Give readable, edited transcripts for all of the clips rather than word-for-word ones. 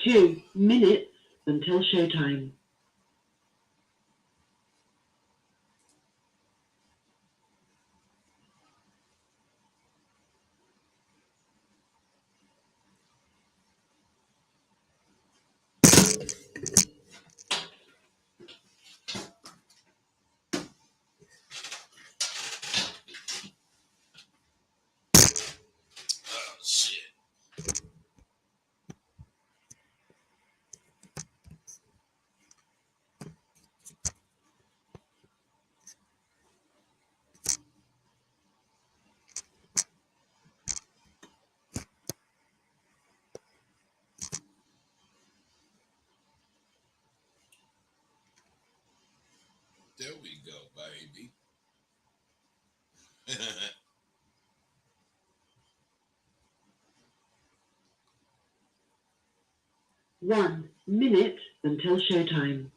2 minutes until showtime. Oh, shit. There we go, baby. 1 minute until showtime.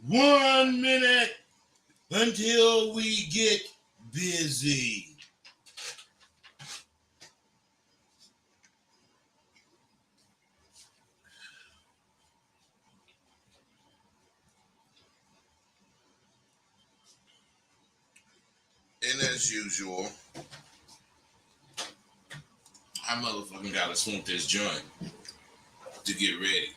1 minute until we get busy. And as usual, I motherfucking gotta smoke this joint to get ready.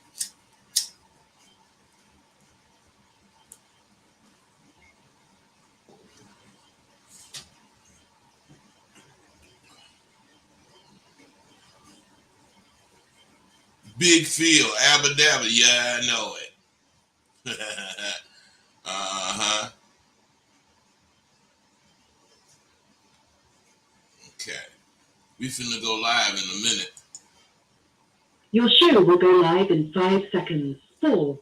Big Phil, Abba Dabba, yeah, I know it. Uh-huh. Okay. We finna go live in a minute. Your show will go live in 5 seconds. 4,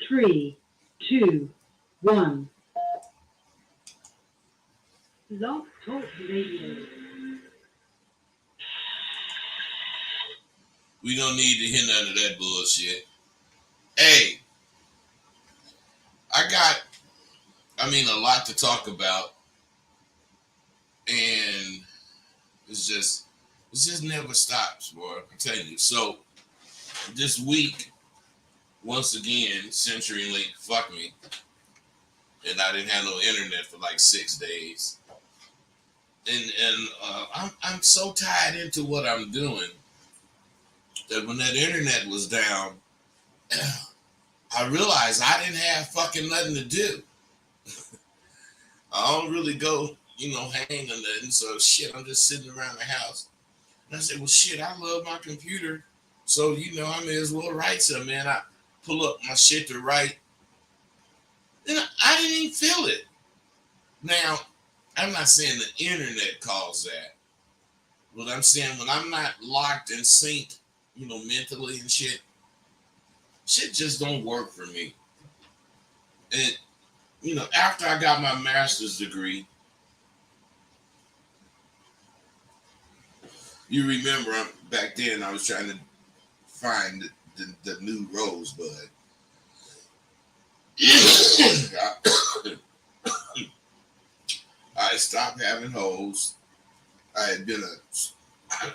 3, 2, 1. Love Talk Radio. We don't need to hear none of that bullshit. Hey, I got, a lot to talk about, and it just never stops, boy. I'm telling you. So this week, once again, CenturyLink fucked me, and I didn't have no internet for like 6 days. And I'm so tied into what I'm doing that when that internet was down, I realized I didn't have fucking nothing to do. I don't really go, hang on nothing. So shit, I'm just sitting around the house. And I said, well, shit, I love my computer. So, I may as well write something, man. I pull up my shit to write. And I didn't even feel it. Now, I'm not saying the internet caused that. But I'm saying when I'm not locked and synced, mentally and shit just don't work for me. And, after I got my master's degree, you remember back then I was trying to find the new rosebud. I stopped having hoes. I had been a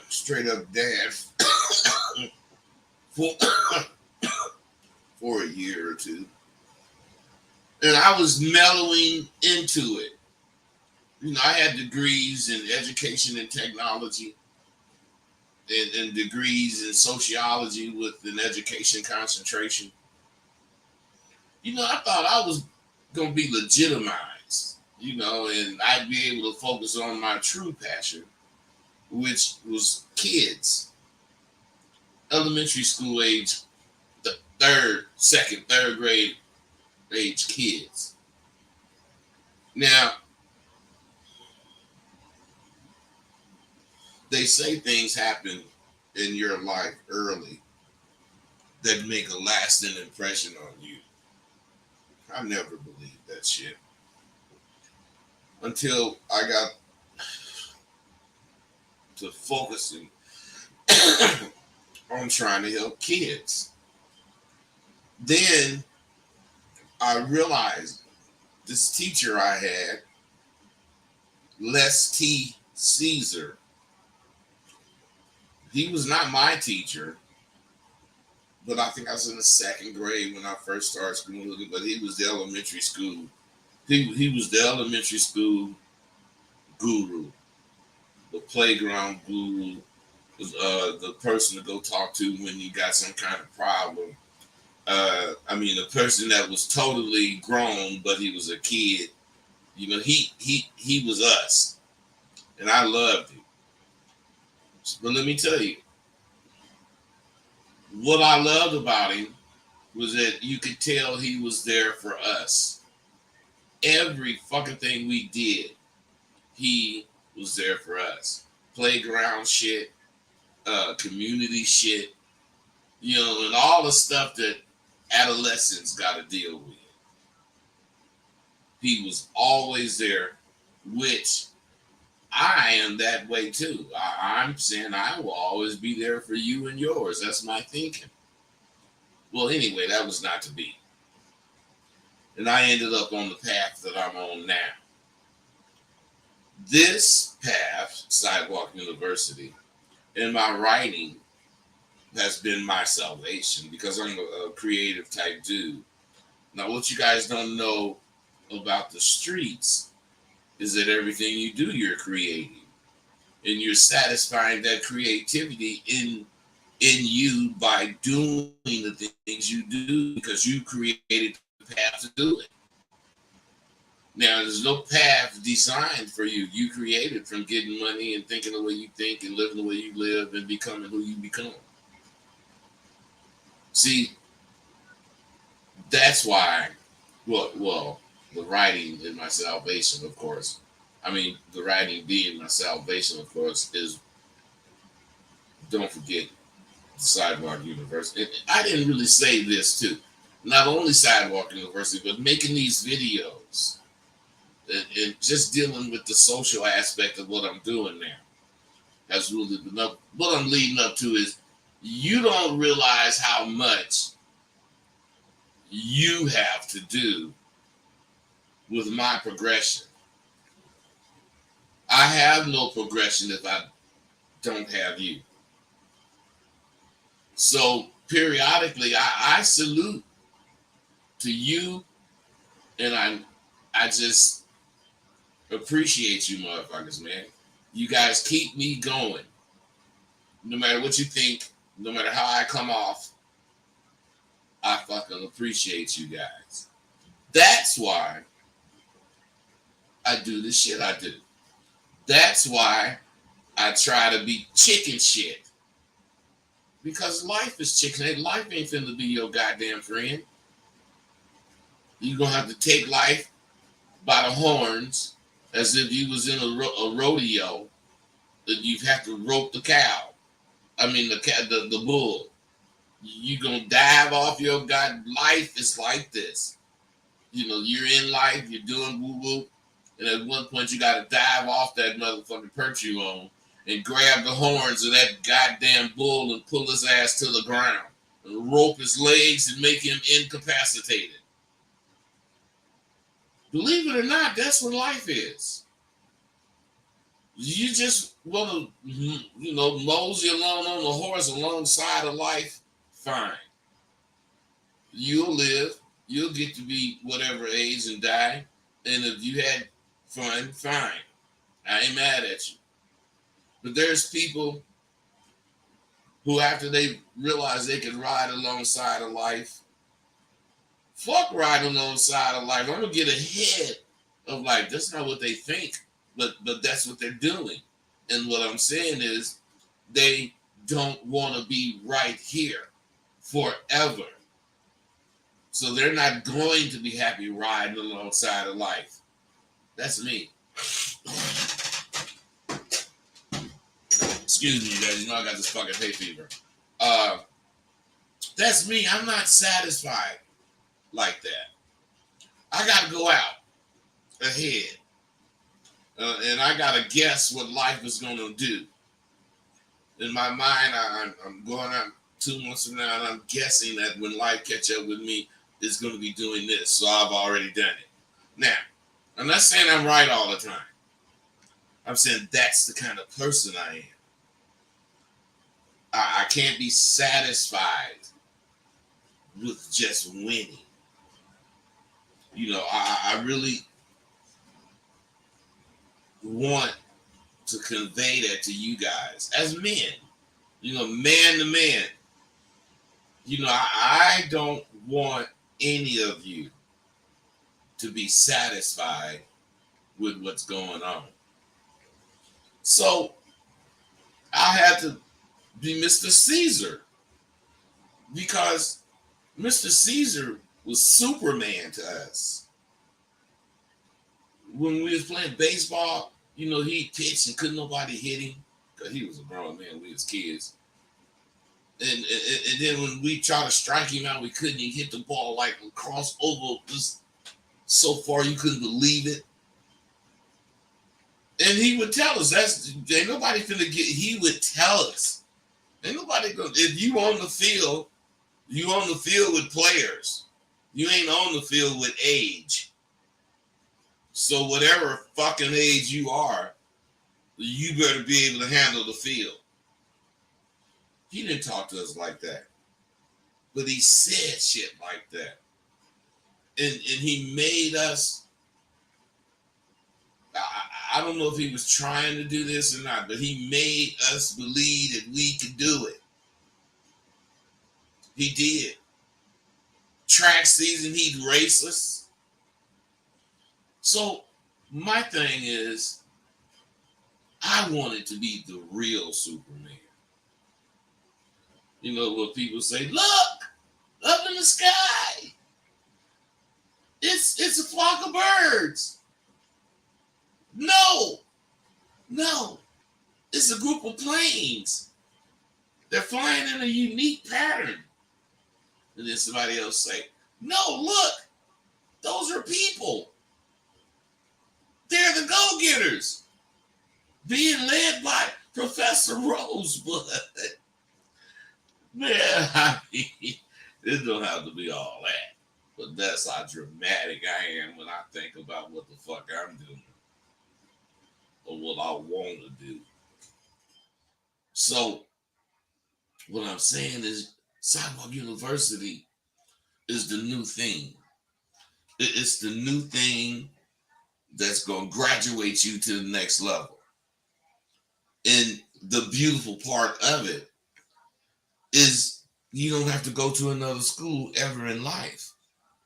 straight up dad for a year or two. And I was mellowing into it. I had degrees in education and technology and degrees in sociology with an education concentration. I thought I was going to be legitimized, and I'd be able to focus on my true passion, which was kids. Elementary school age, the third grade age kids. Now, they say things happen in your life early that make a lasting impression on you. I never believed that shit until I got to focusing on trying to help kids. Then I realized this teacher I had, Les T. Caesar, he was not my teacher. but I think I was in the second grade when I first started schooling with him. But he was the elementary school. He was the elementary school guru, the playground guru, the person to go talk to when you got some kind of problem. I mean, a person that was totally grown, but he was a kid. You know, he was us, and I loved him. But let me tell you, what I loved about him was that you could tell he was there for us. Every fucking thing we did, he was there for us. Playground shit, community shit, you know, and all the stuff that adolescents got to deal with. He was always there, which I am that way too. I'm saying I will always be there for you and yours. That's my thinking. Well, anyway, that was not to be. And I ended up on the path that I'm on now. This path, Sidewalk University, and my writing has been my salvation because I'm a creative type dude. Now, what you guys don't know about the streets is that everything you do, you're creating. And you're satisfying that creativity in you by doing the things you do because you created the path to do it. Now, there's no path designed for you. You created from getting money and thinking the way you think and living the way you live and becoming who you become. See, that's why, well, the writing is my salvation, of course. I mean, the writing being my salvation, of course, is, don't forget, Sidewalk University. And I didn't really say this too. Not only Sidewalk University, but making these videos and just dealing with the social aspect of what I'm doing now has really been up. What I'm leading up to is you don't realize how much you have to do with my progression. I have no progression if I don't have you. So periodically, I salute to you, and I just appreciate you, motherfuckers, man. You guys keep me going. No matter what you think, no matter how I come off, I fucking appreciate you guys. That's why I do the shit I do. That's why I try to be chicken shit. Because life is chicken. Life ain't finna be your goddamn friend. You're gonna have to take life by the horns as if you was in a rodeo that you have to rope the cow. I mean the bull. You gonna dive off your god. Life is like this. You know, you're in life, you're doing woo woo, and at one point you gotta dive off that motherfucking perch you on and grab the horns of that goddamn bull and pull his ass to the ground and rope his legs and make him incapacitated. Believe it or not, that's what life is. You just want to, mosey along on the horse alongside of life, fine. You'll live. You'll get to be whatever age and die. And if you had fun, fine. I ain't mad at you. But there's people who, after they realize they can ride alongside of life, fuck riding alongside of life. I'm going to get ahead of life. That's not what they think, but that's what they're doing. And what I'm saying is they don't want to be right here forever. So they're not going to be happy riding alongside of life. That's me. Excuse me, you guys. You know I got this fucking hay fever. That's me. I'm not satisfied like that. I got to go out ahead. And I got to guess what life is going to do. In my mind, I'm going out 2 months from now, and I'm guessing that when life catch up with me, it's going to be doing this. So I've already done it. Now, I'm not saying I'm right all the time. I'm saying that's the kind of person I am. I can't be satisfied with just winning. I really want to convey that to you guys as men, man to man. I don't want any of you to be satisfied with what's going on. So I had to be Mr. Caesar because Mr. Caesar was Superman to us. When we was playing baseball, he pitched and couldn't nobody hit him because he was a grown man. We was kids. And then when we tried to strike him out, we couldn't even hit the ball like across over just so far you couldn't believe it. And he would tell us, ain't nobody finna get, he would tell us. Ain't nobody gonna, if you on the field with players. You ain't on the field with age. So whatever fucking age you are, you better be able to handle the field. He didn't talk to us like that. But he said shit like that. And he made us, I don't know if he was trying to do this or not, but he made us believe that we could do it. He did. Track season, he'd race us. So my thing is, I wanted to be the real Superman. What people say, look, up in the sky. It's a flock of birds. No. It's a group of planes. They're flying in a unique pattern. And then somebody else say, no, look, those are people. They're the go-getters being led by Professor Rosebud. Man, it don't have to be all that. But that's how dramatic I am when I think about what the fuck I'm doing. Or what I want to do. So, what I'm saying is, Sidewalk University is the new thing. It's the new thing that's going to graduate you to the next level. And the beautiful part of it is you don't have to go to another school ever in life.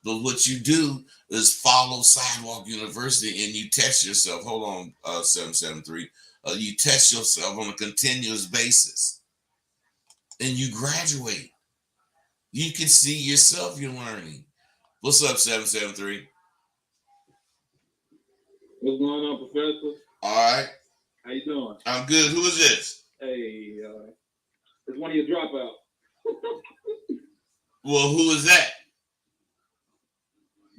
But what you do is follow Sidewalk University and you test yourself. Hold on, 773. You test yourself on a continuous basis. And you graduate. You can see yourself you're learning. What's up, 773? What's going on, Professor? All right. How you doing? I'm good. Who is this? Hey, it's one of your dropouts. Well, who is that?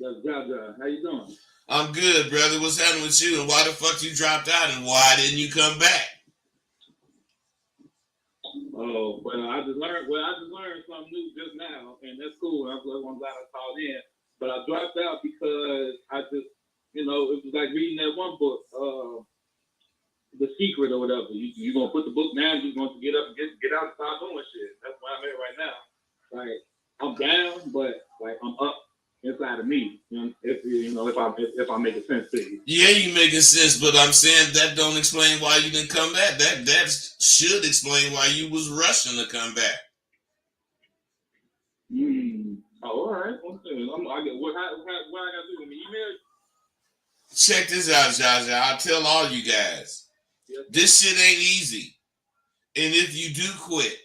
That's Jaja. How you doing? I'm good, brother. What's happening with you? And why the fuck you dropped out? And why didn't you come back? Oh, well, I just learned something new just now, and that's cool. I'm glad I called in. But I dropped out because I just, it was like reading that one book, The Secret or whatever. You're going to put the book down, you're going to get up and get out and start doing shit. That's where I'm at right now. Like, I'm down, but, like, I'm up inside of me. If I'm making sense to you. Yeah, you making sense, but I'm saying that don't explain why you didn't come back. That should explain why you was rushing to come back. Oh, all right. What I got to do? An email? Check this out, Jaja. I'll tell all you guys. Yes. This shit ain't easy. And if you do quit,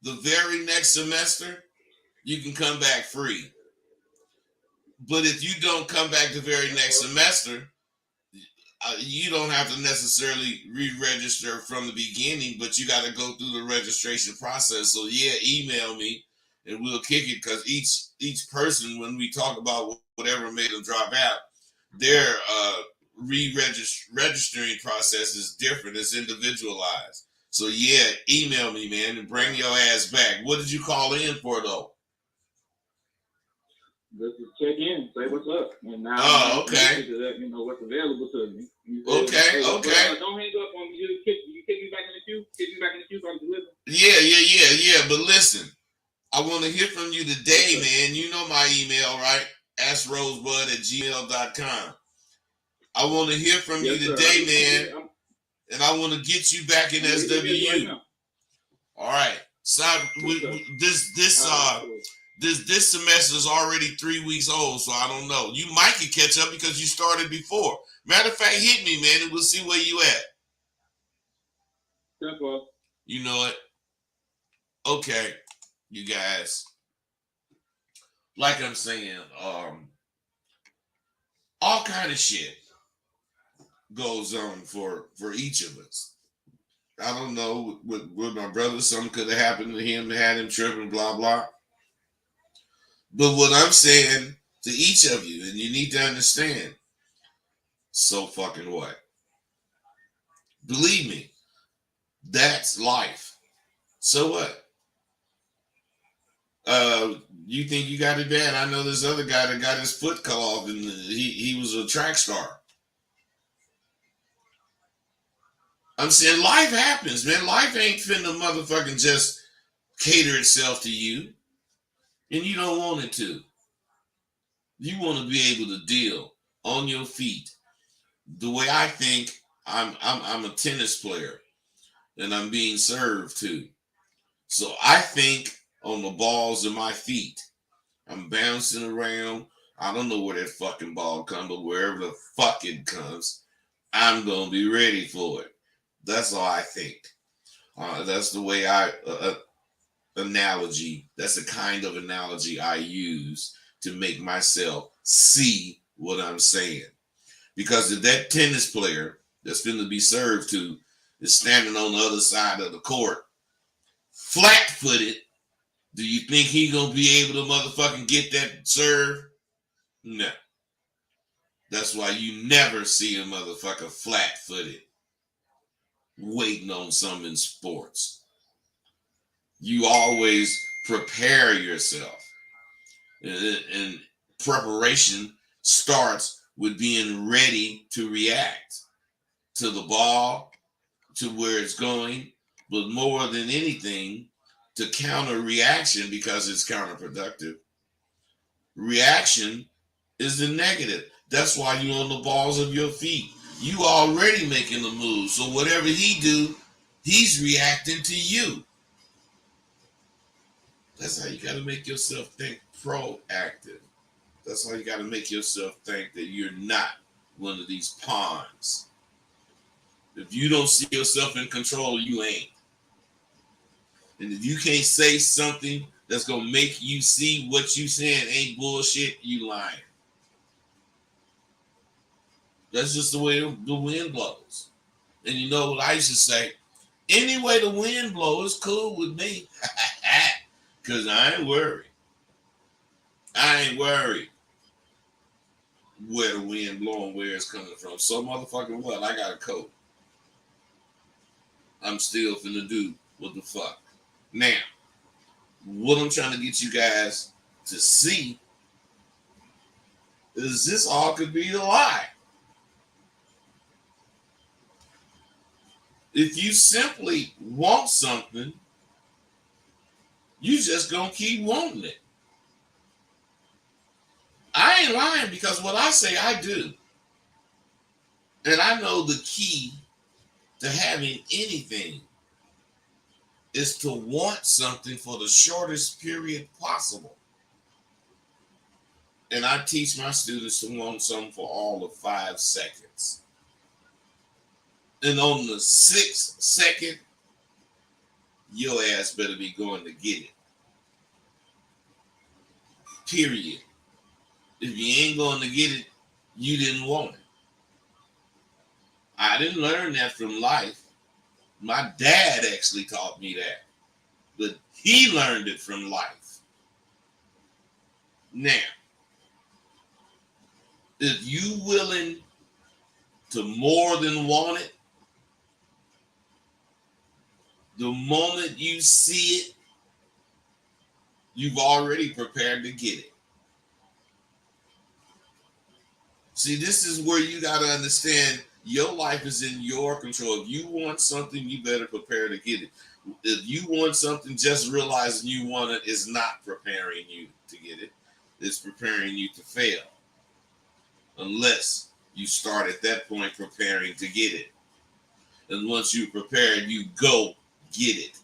the very next semester, you can come back free. But if you don't come back the very next semester, you don't have to necessarily re-register from the beginning, but you got to go through the registration process. So yeah, email me and we'll kick it, because each person, when we talk about whatever made them drop out, their registering process is different. It's individualized. So yeah, email me, man, and bring your ass back. What did you call in for, though? Just check in, say what's up, and now okay. What's available to me. Okay. Don't hang up on me. You kick me back in the queue. Kick me back in the queue so I can listen. Yeah. But listen, I want to hear from you today, man. You know my email, right? AskRosebud@gmail.com. I want to hear from you Yes, sir. today, man. And I want to get you back in I'm reading it right SWU. now. All right. So this semester is already 3 weeks old, so I don't know. You might could catch up because you started before. Matter of fact, hit me, man, and we'll see where you at. Simple. You know it. Okay, you guys. Like I'm saying, all kind of shit goes on for each of us. I don't know with my brother, something could have happened to him, had him tripping, blah blah. But what I'm saying to each of you, and you need to understand, so fucking what? Believe me, that's life. So what? You think you got it bad? I know this other guy that got his foot cut off, and he was a track star. I'm saying life happens, man. Life ain't finna motherfucking just cater itself to you, and you don't want it to. You want to be able to deal on your feet. The way I think, I'm a tennis player, and I'm being served to. So I think on the balls of my feet. I'm bouncing around. I don't know where that fucking ball comes, but wherever the fuck it comes, I'm gonna be ready for it. That's all I think. That's the way analogy. That's the kind of analogy I use to make myself see what I'm saying. Because if that tennis player that's going to be served to is standing on the other side of the court, flat-footed, do you think he gonna be able to motherfucking get that serve? No. That's why you never see a motherfucker flat-footed waiting on some in sports. You always prepare yourself. And preparation starts with being ready to react to the ball, to where it's going, but more than anything, to counter reaction because it's counterproductive. Reaction is the negative. That's why you're on the balls of your feet. You already making the move. So whatever he do, he's reacting to you. That's how you got to make yourself think proactive. That's how you got to make yourself think that you're not one of these pawns. If you don't see yourself in control, you ain't. And if you can't say something that's going to make you see what you saying ain't bullshit, you lying. That's just the way the wind blows. And you know what I used to say? Any way the wind blows is cool with me. Because I ain't worried. I ain't worried where the wind blowing, where it's coming from. So motherfucking what? I got a coat. I'm still finna do what the fuck. Now, what I'm trying to get you guys to see is this all could be a lie. If you simply want something, you just gonna keep wanting it. I ain't lying because what I say I do. And I know the key to having anything is to want something for the shortest period possible. And I teach my students to want something for all of 5 seconds. And on the 6th second, your ass better be going to get it. Period. If you ain't going to get it, you didn't want it. I didn't learn that from life. My dad actually taught me that. But he learned it from life. Now, if you willing to more than want it, the moment you see it, you've already prepared to get it. See, this is where you got to understand Your life is in your control. If you want something, you better prepare to get it. If you want something, just realizing you want it is not preparing you to get it. It's preparing you to fail. Unless you start at that point preparing to get it. And once you're prepared, you go get it.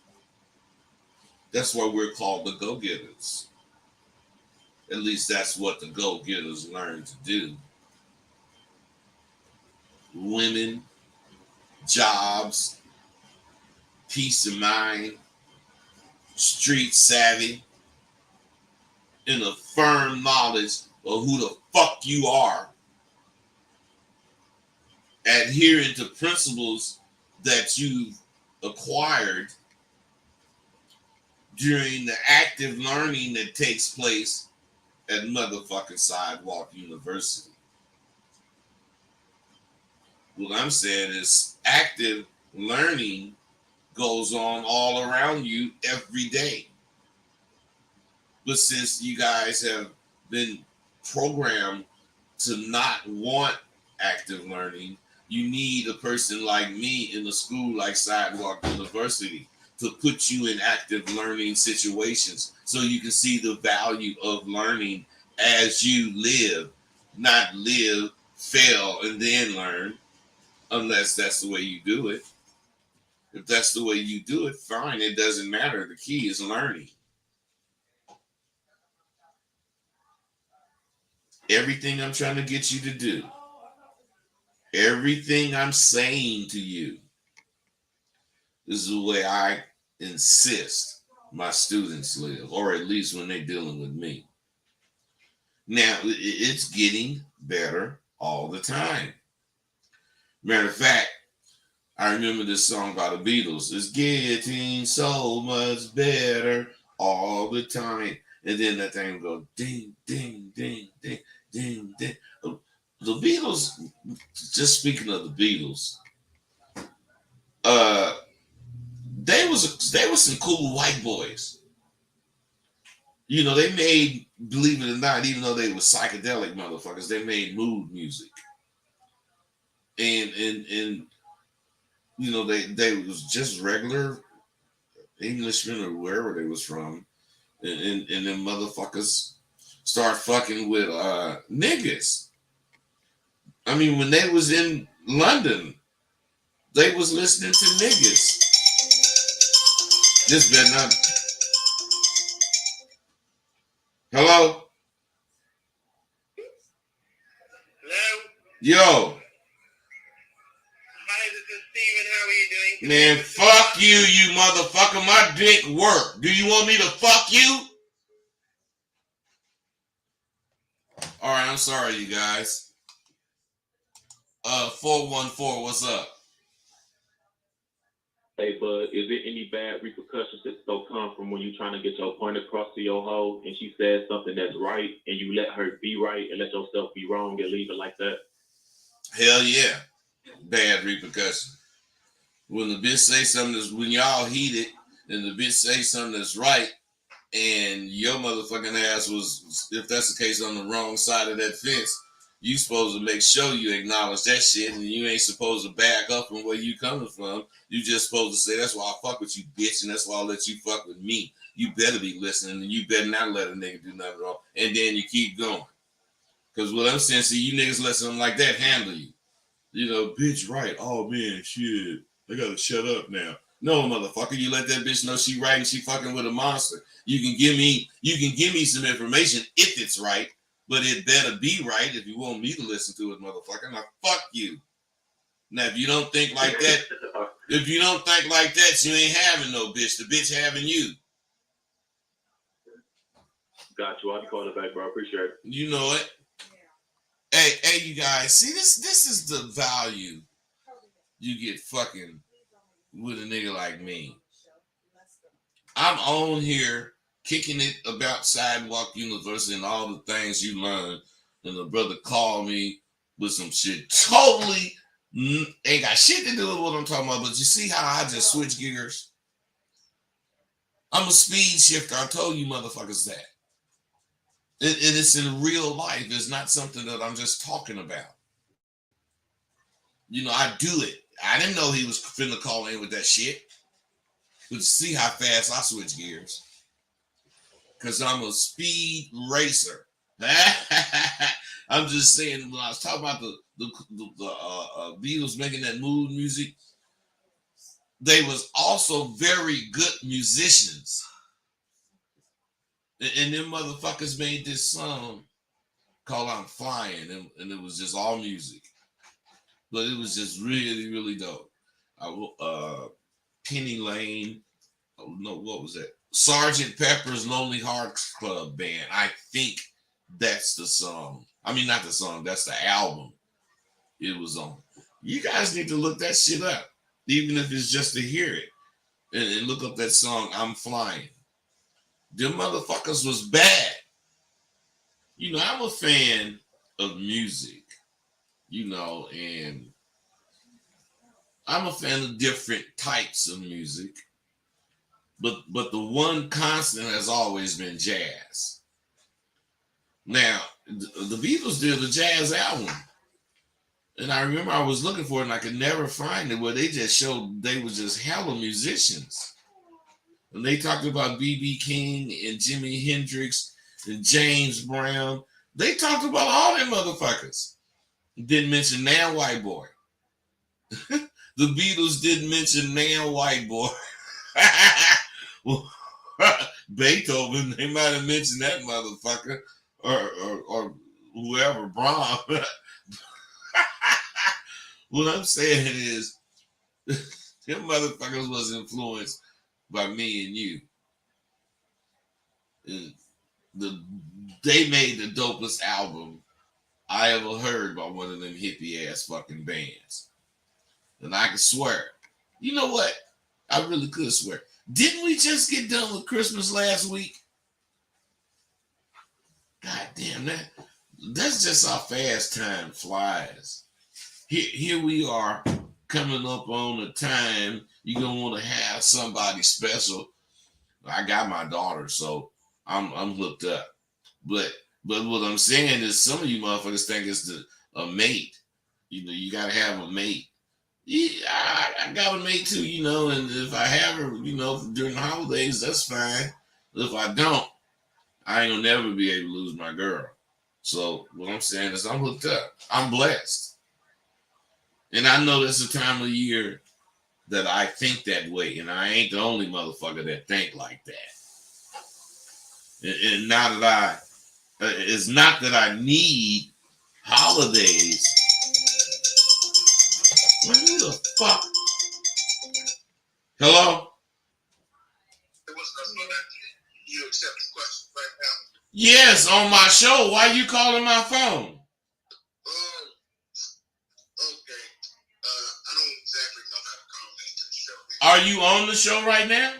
That's why we're called the go-getters. At least that's what the go-getters learn to do. Women, jobs, peace of mind, street savvy, and a firm knowledge of who the fuck you are. Adhering to principles that you've acquired during the active learning that takes place at motherfucking Sidewalk University. What I'm saying is active learning goes on all around you every day. But since you guys have been programmed to not want active learning, you need a person like me in a school like Sidewalk University to put you in active learning situations so you can see the value of learning as you live, not live, fail, and then learn, unless that's the way you do it. If that's the way you do it, fine, it doesn't matter. The key is learning. Everything I'm trying to get you to do, everything I'm saying to you, is the way I insist my students live, or at least when they're dealing with me. Now, it's getting better all the time. Matter of fact, I remember this song by the Beatles. It's getting so much better all the time. And then that thing would go ding, ding, ding, ding, ding, ding. The Beatles, just speaking of the Beatles, they were some cool white boys. You know, they made, believe it or not, even though they were psychedelic motherfuckers, they made mood music. And you know, they was just regular Englishmen or wherever they was from. And them motherfuckers start fucking with niggas. I mean, when they was in London, they was listening to niggas. This better not. Hello? Hello? Yo. Hi, this is Steven. How are you doing? Man, fuck you, you motherfucker. My dick work. Do you want me to fuck you? Alright, I'm sorry, you guys. 414, what's up? Hey, bud, is there any bad repercussions that still come from when you're trying to get your point across to your hoe and she says something that's right and you let her be right and let yourself be wrong and leave it like that? Hell yeah. Bad repercussions. When the bitch say something that's, when y'all heated and the bitch say something that's right and your motherfucking ass was, if that's the case, on the wrong side of that fence, you supposed to make sure you acknowledge that shit, and you ain't supposed to back up from where you coming from. You just supposed to say, that's why I fuck with you, bitch, and that's why I'll let you fuck with me. You better be listening, and you better not let a nigga do nothing wrong. And then you keep going. Because what I'm saying, see, you niggas let something like that handle you. You know, bitch, right. Oh, man, shit. I gotta shut up now. No, motherfucker, you let that bitch know she right and she fucking with a monster. You can give me some information if it's right, but it better be right if you want me to listen to it, motherfucker. Now, fuck you. Now, if you don't think like that, you ain't having no bitch. The bitch having you. Got you. I'll be calling it back, bro. I appreciate it. You know it. Hey, you guys. See, this is the value you get fucking with a nigga like me. I'm on here kicking it about Sidewalk University and all the things you learn. And the brother called me with some shit totally ain't got shit to do with what I'm talking about. But you see how I just switch gears? I'm a speed shifter. I told you motherfuckers that. And it's in real life. It's not something that I'm just talking about. I do it. I didn't know he was finna call in with that shit. But see how fast I switch gears. Because I'm a speed racer. I'm just saying, when I was talking about the Beatles making that mood music, they was also very good musicians. And them motherfuckers made this song called I'm Flying, and it was just all music. But it was just really, really dope. Penny Lane, no, what was that? Sergeant Pepper's Lonely Hearts Club Band. I think that's the song. I mean, not the song, that's the album it was on. You guys need to look that shit up, even if it's just to hear it. And look up that song, I'm Flying. Them motherfuckers was bad. I'm a fan of music, and I'm a fan of different types of music. But the one constant has always been jazz. Now, the Beatles did a jazz album. And I remember I was looking for it and I could never find it, where they just showed they were just hella musicians. And they talked about B.B. King and Jimi Hendrix and James Brown. They talked about all them motherfuckers. Didn't mention Now White Boy. The Beatles didn't mention Now White Boy. Beethoven, they might have mentioned that motherfucker, or whoever, Brahm. What I'm saying is, them motherfuckers was influenced by me and you. And they made the dopest album I ever heard by one of them hippie ass fucking bands. And I can swear, you know what? I really could swear. Didn't we just get done with Christmas last week? God damn, that's just how fast time flies. Here we are coming up on a time you're gonna want to have somebody special. I got my daughter, so I'm hooked up. But what I'm saying is, some of you motherfuckers think it's a mate. You gotta have a mate. Yeah, I got a mate too, and if I have her, during the holidays, that's fine. If I don't, I ain't gonna never be able to lose my girl. So what I'm saying is, I'm hooked up. I'm blessed. And I know there's a time of year that I think that way, and I ain't the only motherfucker that think like that. And now that it's not that I need holidays. What the fuck? Hello? You accept the question right now? Yes, on my show. Why you calling my phone? Okay. I don't exactly know how to call into the show. Are you on the show right now?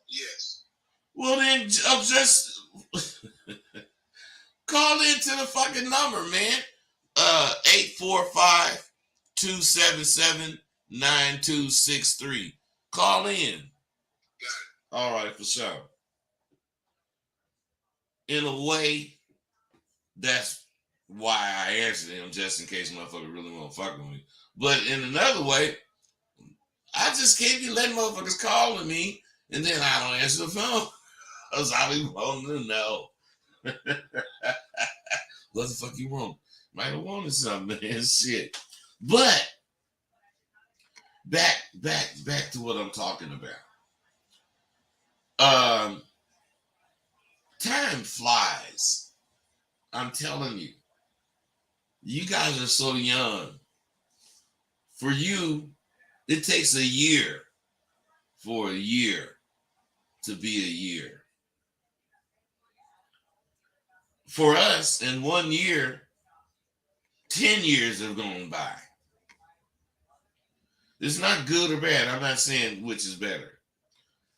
Yes. Well, then just call into the fucking number, man. 845-277-9263. Call in. Got it. All right, for sure. In a way, that's why I answered him, just in case motherfucker really want to fuck with me. But in another way, I just can't be letting motherfuckers calling me and then I don't answer the phone. Because I be wanting to know. What the fuck you want? Might have wanted something, man. Shit. But back to what I'm talking about. Time flies. I'm telling you. You guys are so young. For you, it takes a year for a year to be a year. For us, in 1 year, 10 years have gone by. It's not good or bad. I'm not saying which is better.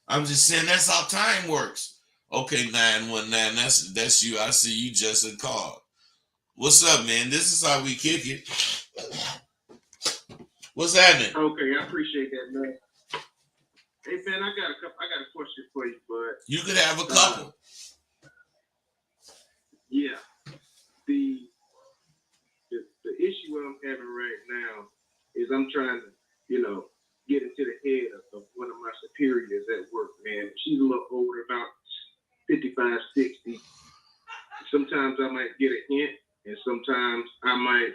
I'm just saying that's how time works. Okay, 919, that's you. I see you just had called. What's up, man? This is how we kick it. What's happening? Okay, I appreciate that, man. Hey, man, I got a question for you, bud. You could have a couple. Yeah. The issue I'm having right now is I'm trying to, get into the head of one of my superiors at work, man. She's a little older, about 55, 60. Sometimes I might get a hint, and sometimes I might,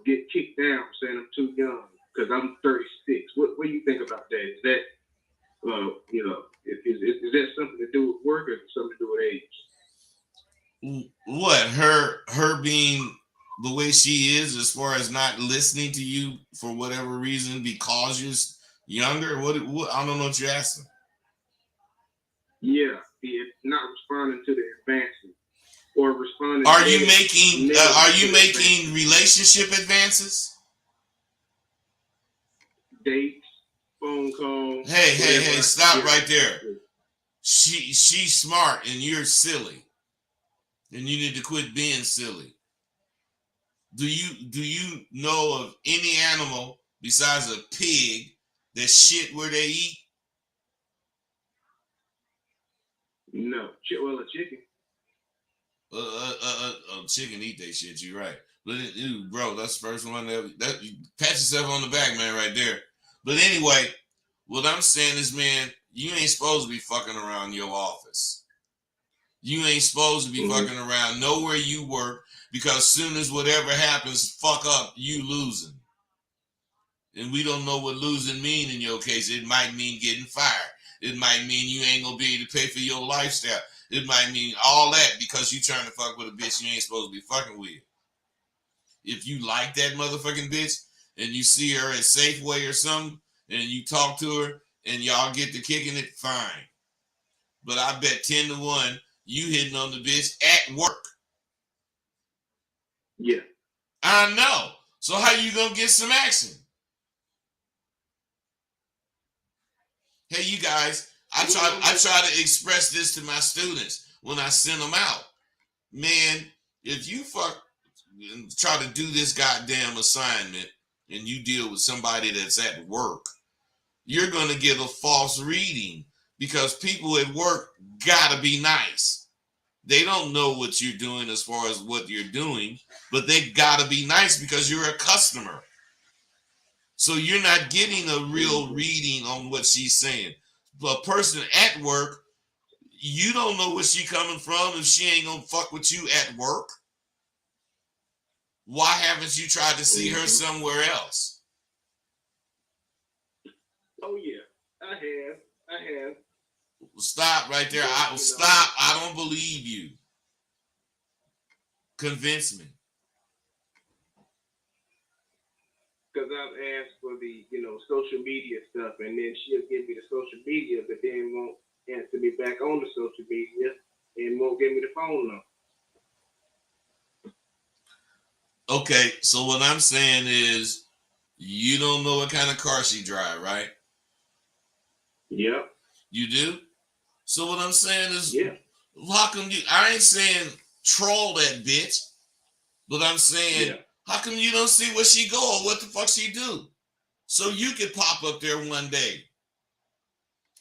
get kicked down saying I'm too young because I'm 36. What do you think about that? Is that, is that something to do with work or something to do with age? What, her being the way she is, as far as not listening to you for whatever reason because you're younger? What I don't know what you're asking. Yeah, not responding to the advances or responding. Are you making relationship advances? Dates, phone calls. Hey, stop right there. She's smart and you're silly. And you need to quit being silly. Do you know of any animal besides a pig that shit where they eat? No. Well, a chicken. Chicken eat that shit. You're right. But bro, that's the first one that pat yourself on the back, man, right there. But anyway, what I'm saying is, man, you ain't supposed to be fucking around your office. You ain't supposed to be fucking around nowhere you work, because soon as whatever happens, fuck up, you losing. And we don't know what losing mean in your case. It might mean getting fired. It might mean you ain't gonna be able to pay for your lifestyle. It might mean all that because you trying to fuck with a bitch you ain't supposed to be fucking with. If you like that motherfucking bitch and you see her at Safeway or something and you talk to her and y'all get to kicking it, fine. But I bet 10-1 you hitting on the bitch at work. Yeah. I know. So how you gonna get some action? Hey, you guys, I try to express this to my students when I send them out. Man, if you try to do this goddamn assignment and you deal with somebody that's at work, you're going to get a false reading because people at work got to be nice. They don't know what you're doing as far as what you're doing, but they got to be nice because you're a customer. So you're not getting a real reading on what she's saying. A person at work, you don't know where she coming from if she ain't gonna fuck with you at work. Why haven't you tried to see her somewhere else? Oh yeah, I have. Stop right there. Stop. I don't believe you. Convince me. Because I've asked for the, social media stuff, and then she'll give me the social media, but then won't answer me back on the social media and won't give me the phone number. Okay, so what I'm saying is you don't know what kind of car she drive, right? Yep. You do? So what I'm saying is, yeah. How come I ain't saying troll that bitch, but I'm saying, how come you don't see where she go or what the fuck she do? So you could pop up there one day.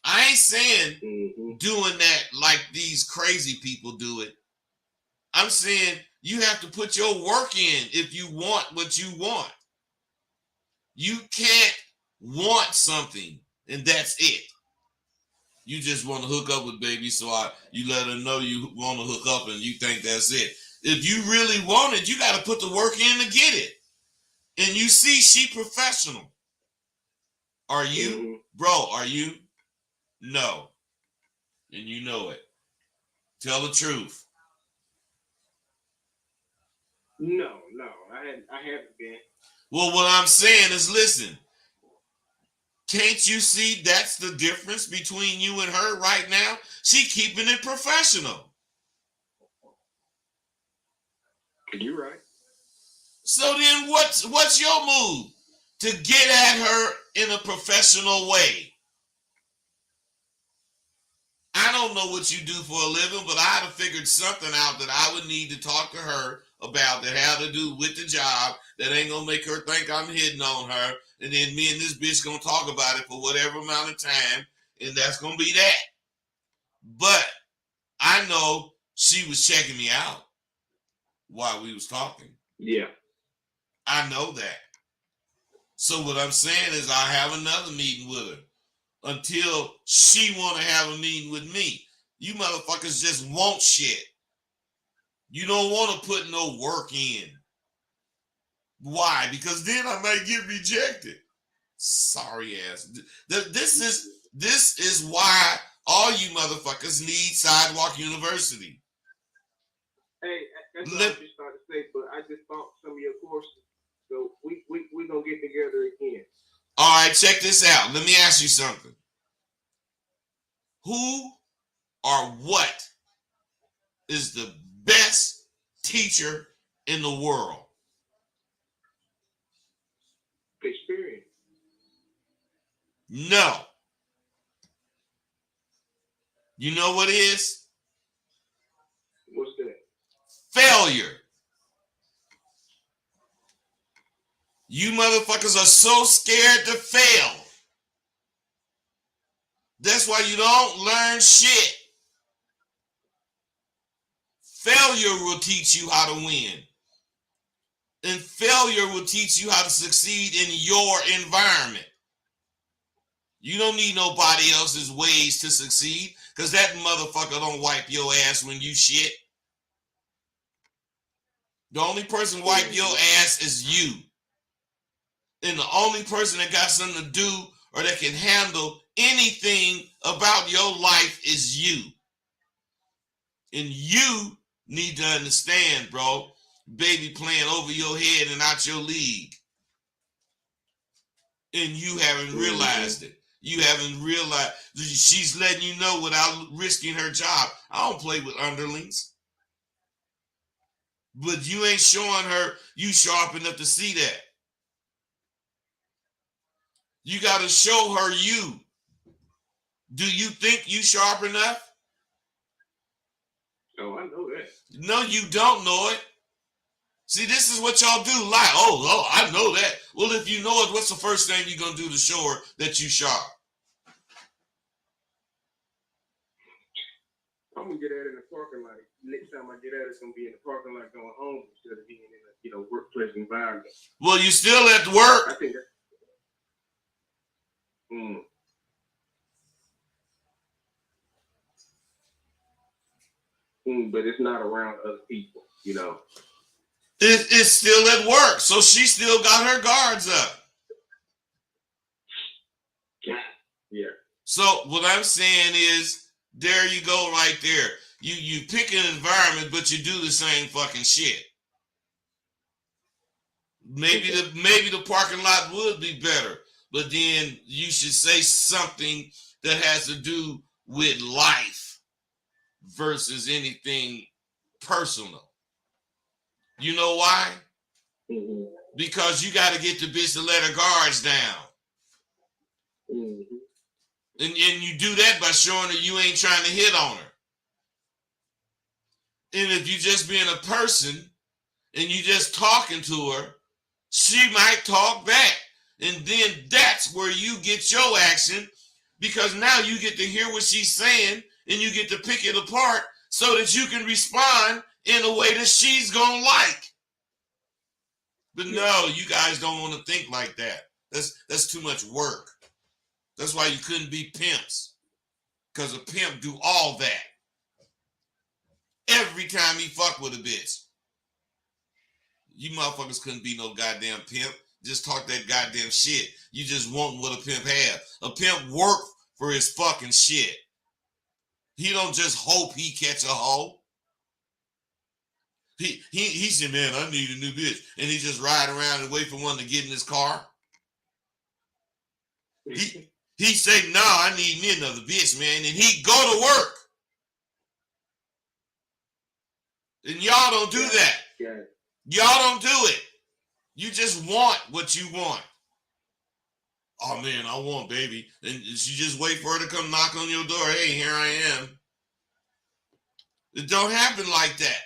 I ain't saying doing that like these crazy people do it. I'm saying you have to put your work in if you want what you want. You can't want something and that's it. You just want to hook up with baby, so you let her know you want to hook up and you think that's it. If you really want it, you got to put the work in to get it. And you see she professional. Are you? Bro, are you? No. And you know it. Tell the truth. No, I haven't been. Well, what I'm saying is, listen, can't you see that's the difference between you and her right now? She keeping it professional. You're right. So then what's your move to get at her in a professional way? I don't know what you do for a living, but I'd have figured something out that I would need to talk to her about that had to do with the job that ain't gonna make her think I'm hitting on her. And then me and this bitch gonna talk about it for whatever amount of time, and that's gonna be that. But I know she was checking me out while we was talking. Yeah. I know that. So what I'm saying is I have another meeting with her until she want to have a meeting with me. You motherfuckers just want shit. You don't want to put no work in. Why? Because then I might get rejected. Sorry ass. This is why all you motherfuckers need Sidewalk University. Hey, that's what I was just starting to say, but I just taught some of your courses. So we gonna get together again. All right, check this out. Let me ask you something. Who or what is the best teacher in the world? Experience. No. You know what is? What's that? Failure. You motherfuckers are so scared to fail. That's why you don't learn shit. Failure will teach you how to win. And failure will teach you how to succeed in your environment. You don't need nobody else's ways to succeed, because that motherfucker don't wipe your ass when you shit. The only person wipe your ass is you. And the only person that got something to do or that can handle anything about your life is you. And you need to understand, bro, baby playing over your head and out your league. And you haven't realized it. You haven't realized she's letting you know without risking her job. I don't play with underlings. But you ain't showing her you sharp enough to see that. You got to show her you. Do you think you sharp enough? Oh, I know that. No, you don't know it. See, this is what y'all do. Lie. Oh, I know that. Well, if you know it, what's the first thing you're going to do to show her that you sharp? I'm gonna get at it in the parking lot. Next time I get at it, it's gonna be in the parking lot going home instead of being in a workplace environment. Well, you still at work. I think that's but it's not around other people, you know. It's still at work, so she still got her guards up. Yeah. So what I'm saying is, there you go right there. You pick an environment, but you do the same fucking shit. Maybe the parking lot would be better, but then you should say something that has to do with life versus anything personal. You know why? Mm-hmm. Because you got to get the bitch to let her guards down. Mm-hmm. And you do that by showing her you ain't trying to hit on her. And if you just being a person and you just talking to her, she might talk back. And then that's where you get your action, because now you get to hear what she's saying and you get to pick it apart so that you can respond in a way that she's going to like. But no, you guys don't want to think like that. That's too much work. That's why you couldn't be pimps. Because a pimp do all that. Every time he fuck with a bitch. You motherfuckers couldn't be no goddamn pimp. Just talk that goddamn shit. You just want what a pimp have. A pimp work for his fucking shit. He don't just hope he catch a hoe. He said, man, I need a new bitch. And he just ride around and wait for one to get in his car. He say, no, I need me another bitch, man. And he go to work. And y'all don't do that. Yeah. Y'all don't do it. You just want what you want. Oh, man, I want baby. And you just wait for her to come knock on your door. Hey, here I am. It don't happen like that.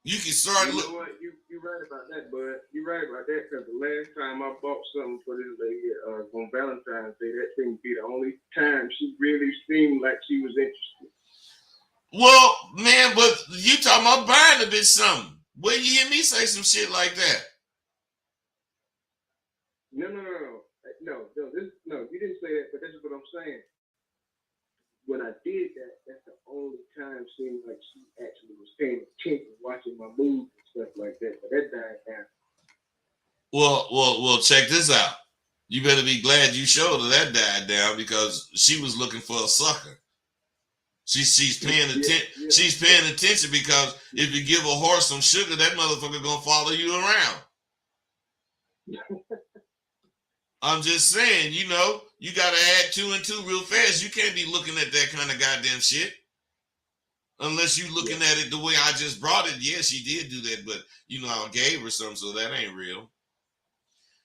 You can start... You know what? You're right about that, bud. You're right about that, because the last time I bought something for this lady on Valentine's Day, that seemed to be the only time she really seemed like she was interested. Well, man, but you talking about buying a bitch something. Where you hear me say some shit like that? No, you didn't say that, but that's what I'm saying. When I did that, that's the only time it seemed like she actually was paying attention, watching my moves and stuff like that. But that died down. Well, check this out. You better be glad you showed her that died down because she was looking for a sucker. She's paying attention. Yeah. She's paying attention because if you give a horse some sugar, that motherfucker gonna follow you around. I'm just saying, you gotta add 2 and 2 real fast. You can't be looking at that kind of goddamn shit. Unless you looking at it the way I just brought it. Yeah, she did do that, but I gave her some, so that ain't real.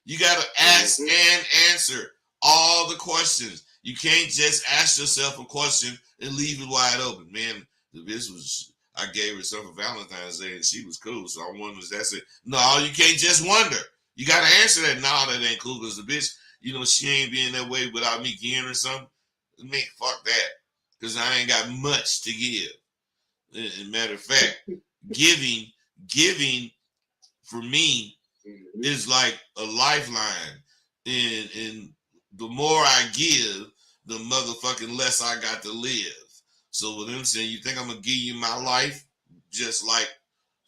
You gotta ask and answer all the questions. You can't just ask yourself a question and leave it wide open. Man, I gave her some for Valentine's Day and she was cool, so I wonder if that's it. No, you can't just wonder. You gotta answer that. No, that ain't cool because the bitch, she ain't being that way without me giving her something. Man, fuck that. Because I ain't got much to give. As a matter of fact, giving for me is like a lifeline. And the more I give, the motherfucking less I got to live. So with them saying, you think I'm gonna give you my life just like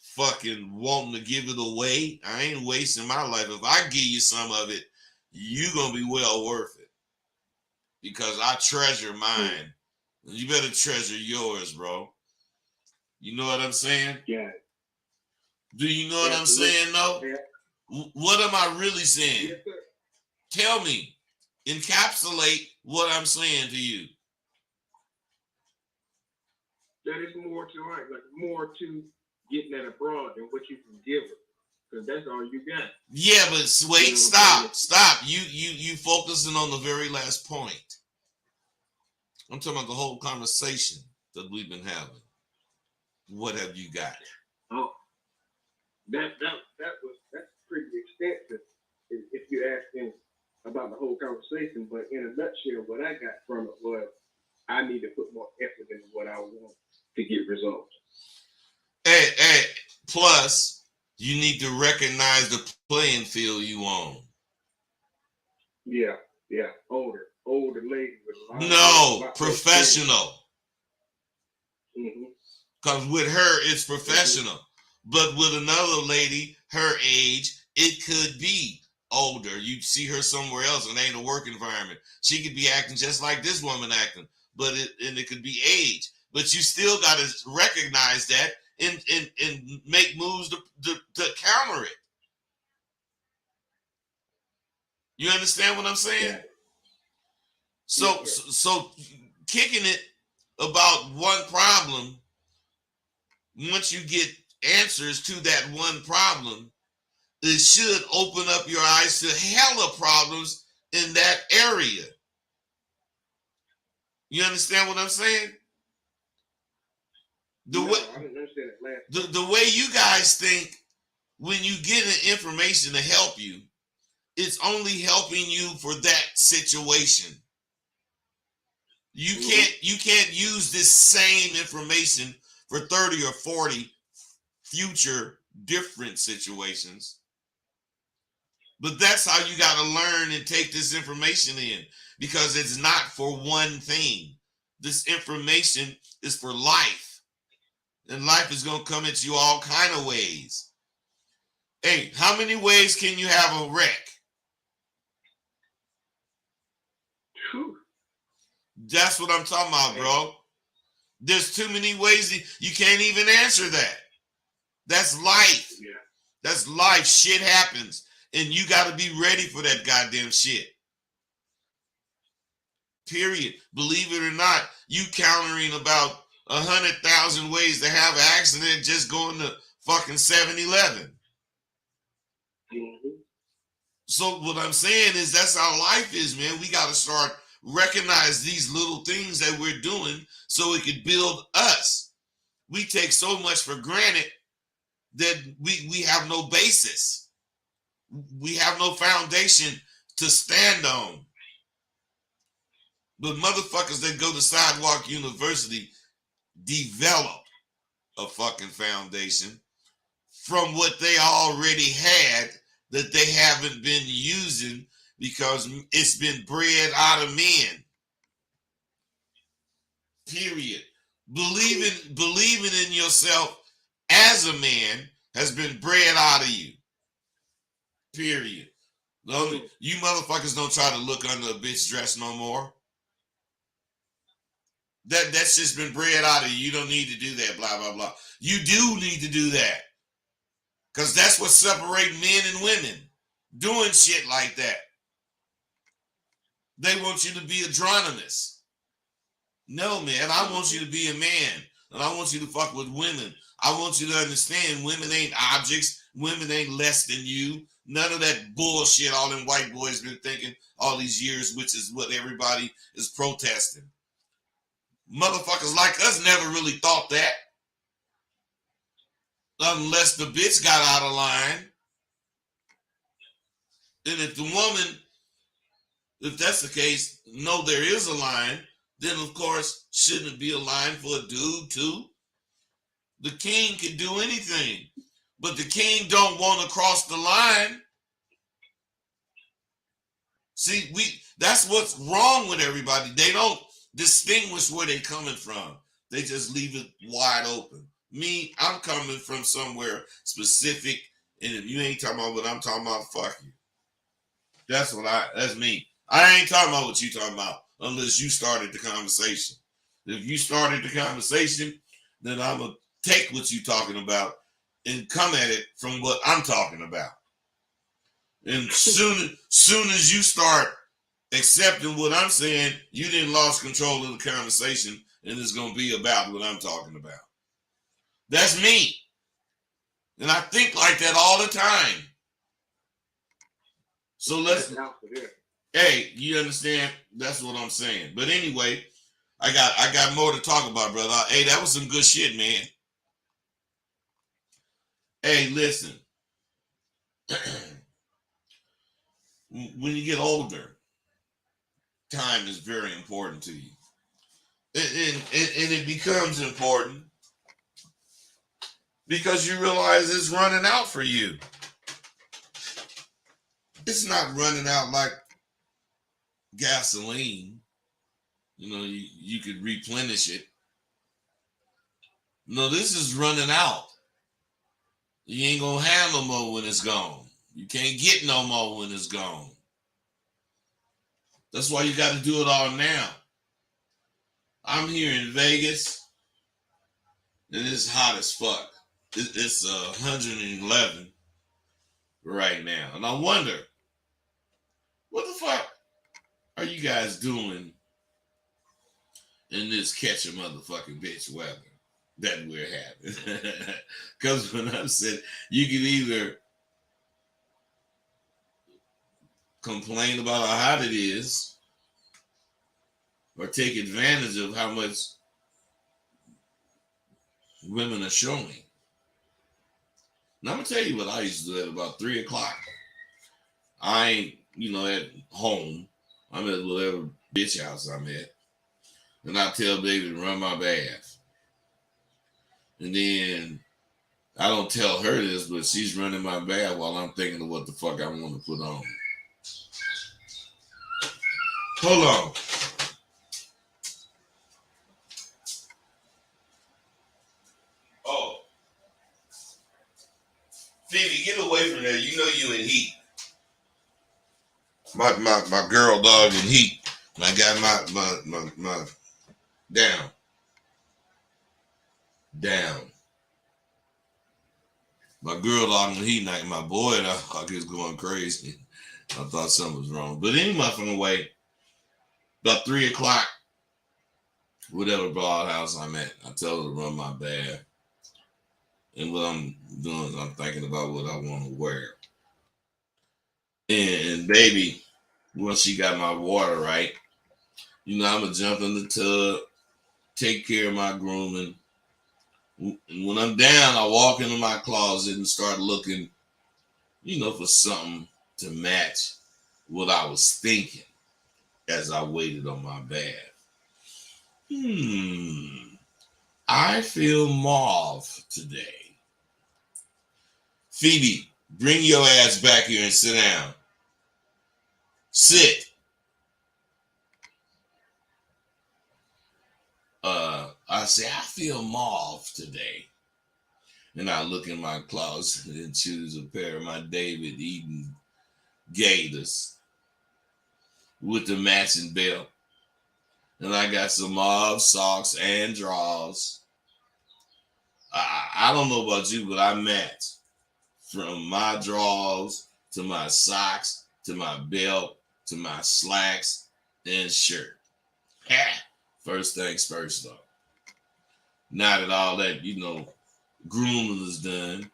fucking wanting to give it away? I ain't wasting my life. If I give you some of it, you gonna be well worth it. Because I treasure mine. You better treasure yours, bro. You know what I'm saying? Yeah. Do you know what I'm saying, though? Yeah. What am I really saying? Yes, sir. Tell me. Encapsulate what I'm saying to you. That is more to more to getting that abroad than what you can give her. Because that's all you got. Yeah, but wait, stop. You focusing on the very last point. I'm talking about the whole conversation that we've been having. What have you got? Oh, that's pretty extensive if you ask him about the whole conversation. But in a nutshell, what I got from it was I need to put more effort into what I want to get results. Hey, plus you need to recognize the playing field you on. Yeah. Older lady with a lot No, professional. Because with her, it's professional. But with another lady, her age, it could be older. You see her somewhere else and ain't a work environment. She could be acting just like this woman acting, but it could be age. But you still got to recognize that and make moves to counter it. You understand what I'm saying? Yeah. So kicking it about one problem, once you get answers to that one problem, it should open up your eyes to hella problems in that area. You understand what I'm saying? I didn't understand it last. The way you guys think, when you get information to help you, it's only helping you for that situation. You can't use this same information for 30 or 40 future different situations. But that's how you got to learn and take this information in, because it's not for one thing. This information is for life. And life is going to come at you all kind of ways. Hey, how many ways can you have a wreck? That's what I'm talking about, bro. There's too many ways. You can't even answer that. That's life. Yeah. That's life. Shit happens. And you got to be ready for that goddamn shit. Period. Believe it or not, you countering about 100,000 ways to have an accident just going to fucking 7-Eleven. So what I'm saying is that's how life is, man. We got to start recognize these little things that we're doing so it could build us. We take so much for granted that we have no basis. We have no foundation to stand on. But motherfuckers that go to Sidewalk University develop a fucking foundation from what they already had that they haven't been using because it's been bred out of men. Period. Believing in yourself as a man has been bred out of you. Period. You motherfuckers don't try to look under a bitch dress no more. That's just been bred out of you. You don't need to do that, blah, blah, blah. You do need to do that. Because that's what separates men and women. Doing shit like that. They want you to be androgynous. No, man, I want you to be a man. And I want you to fuck with women. I want you to understand women ain't objects. Women ain't less than you. None of that bullshit all them white boys been thinking all these years, which is what everybody is protesting. Motherfuckers like us never really thought that. Unless the bitch got out of line. And if the woman, if that's the case, no, there is a line, then of course, shouldn't it be a line for a dude too? The king can do anything, but the king don't want to cross the line. See, that's what's wrong with everybody. They don't distinguish where they're coming from. They just leave it wide open. Me, I'm coming from somewhere specific, and if you ain't talking about what I'm talking about, fuck you. That's me. I ain't talking about what you talking about unless you started the conversation. If you started the conversation, then I'm going to take what you're talking about and come at it from what I'm talking about. And soon as you start accepting what I'm saying, you didn't lost control of the conversation, and it's going to be about what I'm talking about. That's me. And I think like that all the time. So hey, you understand? That's what I'm saying. But anyway, I got more to talk about, brother. Hey, that was some good shit, man. Hey, listen. When you get older, time is very important to you. And it becomes important because you realize it's running out for you. It's not running out like gasoline. You know, you could replenish it. No, this is running out. You ain't gonna have no more when it's gone. You can't get no more when it's gone. That's why you got to do it all now. I'm here in Vegas, and it's hot as fuck. It's 111 right now. And I wonder, what the fuck are you guys doing in this catch a motherfucking bitch weather that we're having? Because when I said you can either complain about how hot it is or take advantage of how much women are showing. Now I'm gonna tell you what I used to do at about 3 o'clock. I ain't, at home. I'm at whatever bitch house I'm at. And I tell baby to run my bath. And then I don't tell her this, but she's running my bath while I'm thinking of what the fuck I want to put on. Hold on. Oh. Phoebe, get away from there. You know you in heat. My girl dog in heat. And I got my down. My girl dog in heat, like my boy dog is going crazy. I thought something was wrong. But any motherfucking way, about 3 o'clock, whatever broad house I'm at, I tell her to run my bath. And what I'm doing is I'm thinking about what I want to wear. And baby, once she got my water right, I'm going to jump in the tub, take care of my grooming. And when I'm down, I walk into my closet and start looking, for something to match what I was thinking as I waited on my bath. I feel mauve today. Phoebe, bring your ass back here and sit down. Sit. I say, I feel mauve today. And I look in my closet and choose a pair of my David Eden Gators with the matching belt. And I got some mauve socks and drawers. I don't know about you, but I match from my drawers to my socks to my belt to my slacks and shirt. Ha! First things first, though. Now that all that, grooming is done,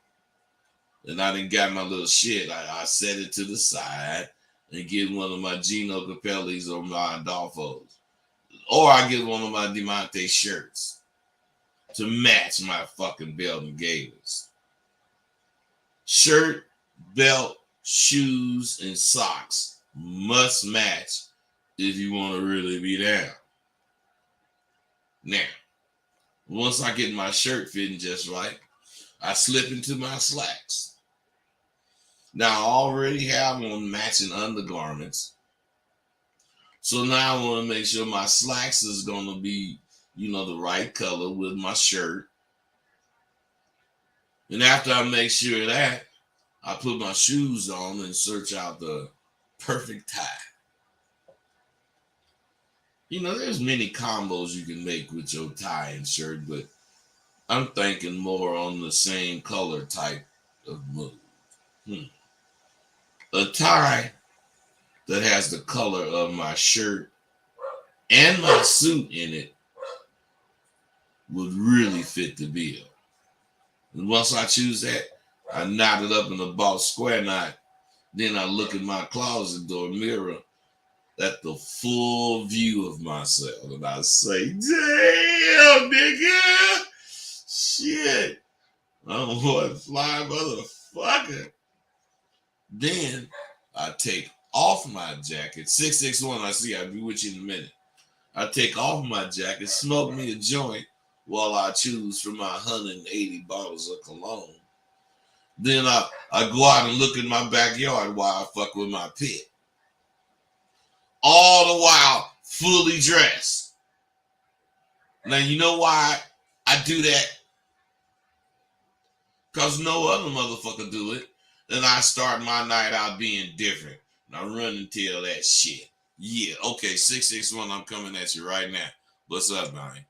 and I done got my little shit, I set it to the side and get one of my Gino Capellis or my Adolfos. Or I get one of my Diamante shirts to match my fucking belt and gaiters. Shirt, belt, shoes, and socks must match if you want to really be down. Now, once I get my shirt fitting just right, I slip into my slacks. Now, I already have on matching undergarments. So now I want to make sure my slacks is going to be, the right color with my shirt. And after I make sure of that, I put my shoes on and search out the perfect tie. There's many combos you can make with your tie and shirt, but I'm thinking more on the same color type of move. A tie that has the color of my shirt and my suit in it would really fit the bill. And once I choose that, I knot it up in a box square knot. Then I look at my closet door mirror at the full view of myself. And I say, damn, nigga. Shit. I'm one fly motherfucker. Then I take off my jacket. 661, I see, I'll be with you in a minute. I take off my jacket, smoke me a joint while I choose from my 180 bottles of cologne. Then I go out and look in my backyard while I fuck with my pet. All the while, fully dressed. Now, you know why I do that? Because no other motherfucker do it. And I start my night out being different. And I run and tell that shit. Yeah, okay, 661, I'm coming at you right now. What's up, man?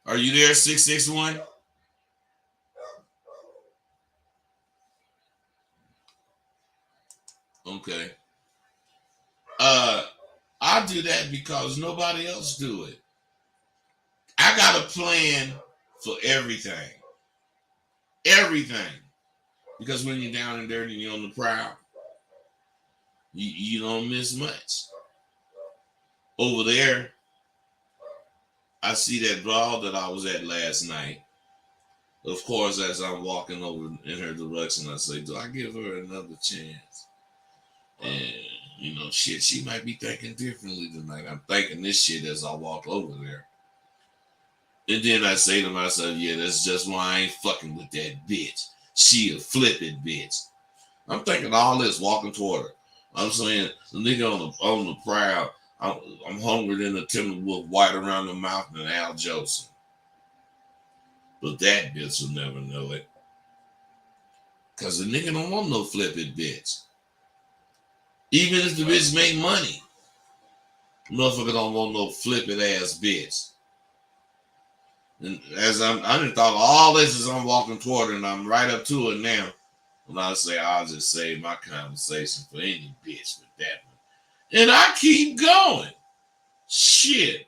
Are you there, 661? Okay. I do that because nobody else do it. I got a plan for everything. Everything. Because when you're down and dirty and you're on the prowl, you don't miss much. Over there, I see that brawl that I was at last night. Of course, as I'm walking over in her direction, I say, do I give her another chance? And, shit, she might be thinking differently tonight. I'm thinking this shit as I walk over there. And then I say to myself, yeah, that's just why I ain't fucking with that bitch. She a flippin' bitch. I'm thinking all this walking toward her. I'm saying the nigga on the prowl, I'm hungry than a Timberwolf, white around the mouth than Al Jolson. But that bitch will never know it. Because the nigga don't want no flippin' bitch. Even if the bitch make money, motherfucker don't want no flippin' ass bitch. And as I done thought of all this as I'm walking toward her, and I'm right up to it now. And I say, I'll just save my conversation for any bitch with that one. And I keep going. Shit.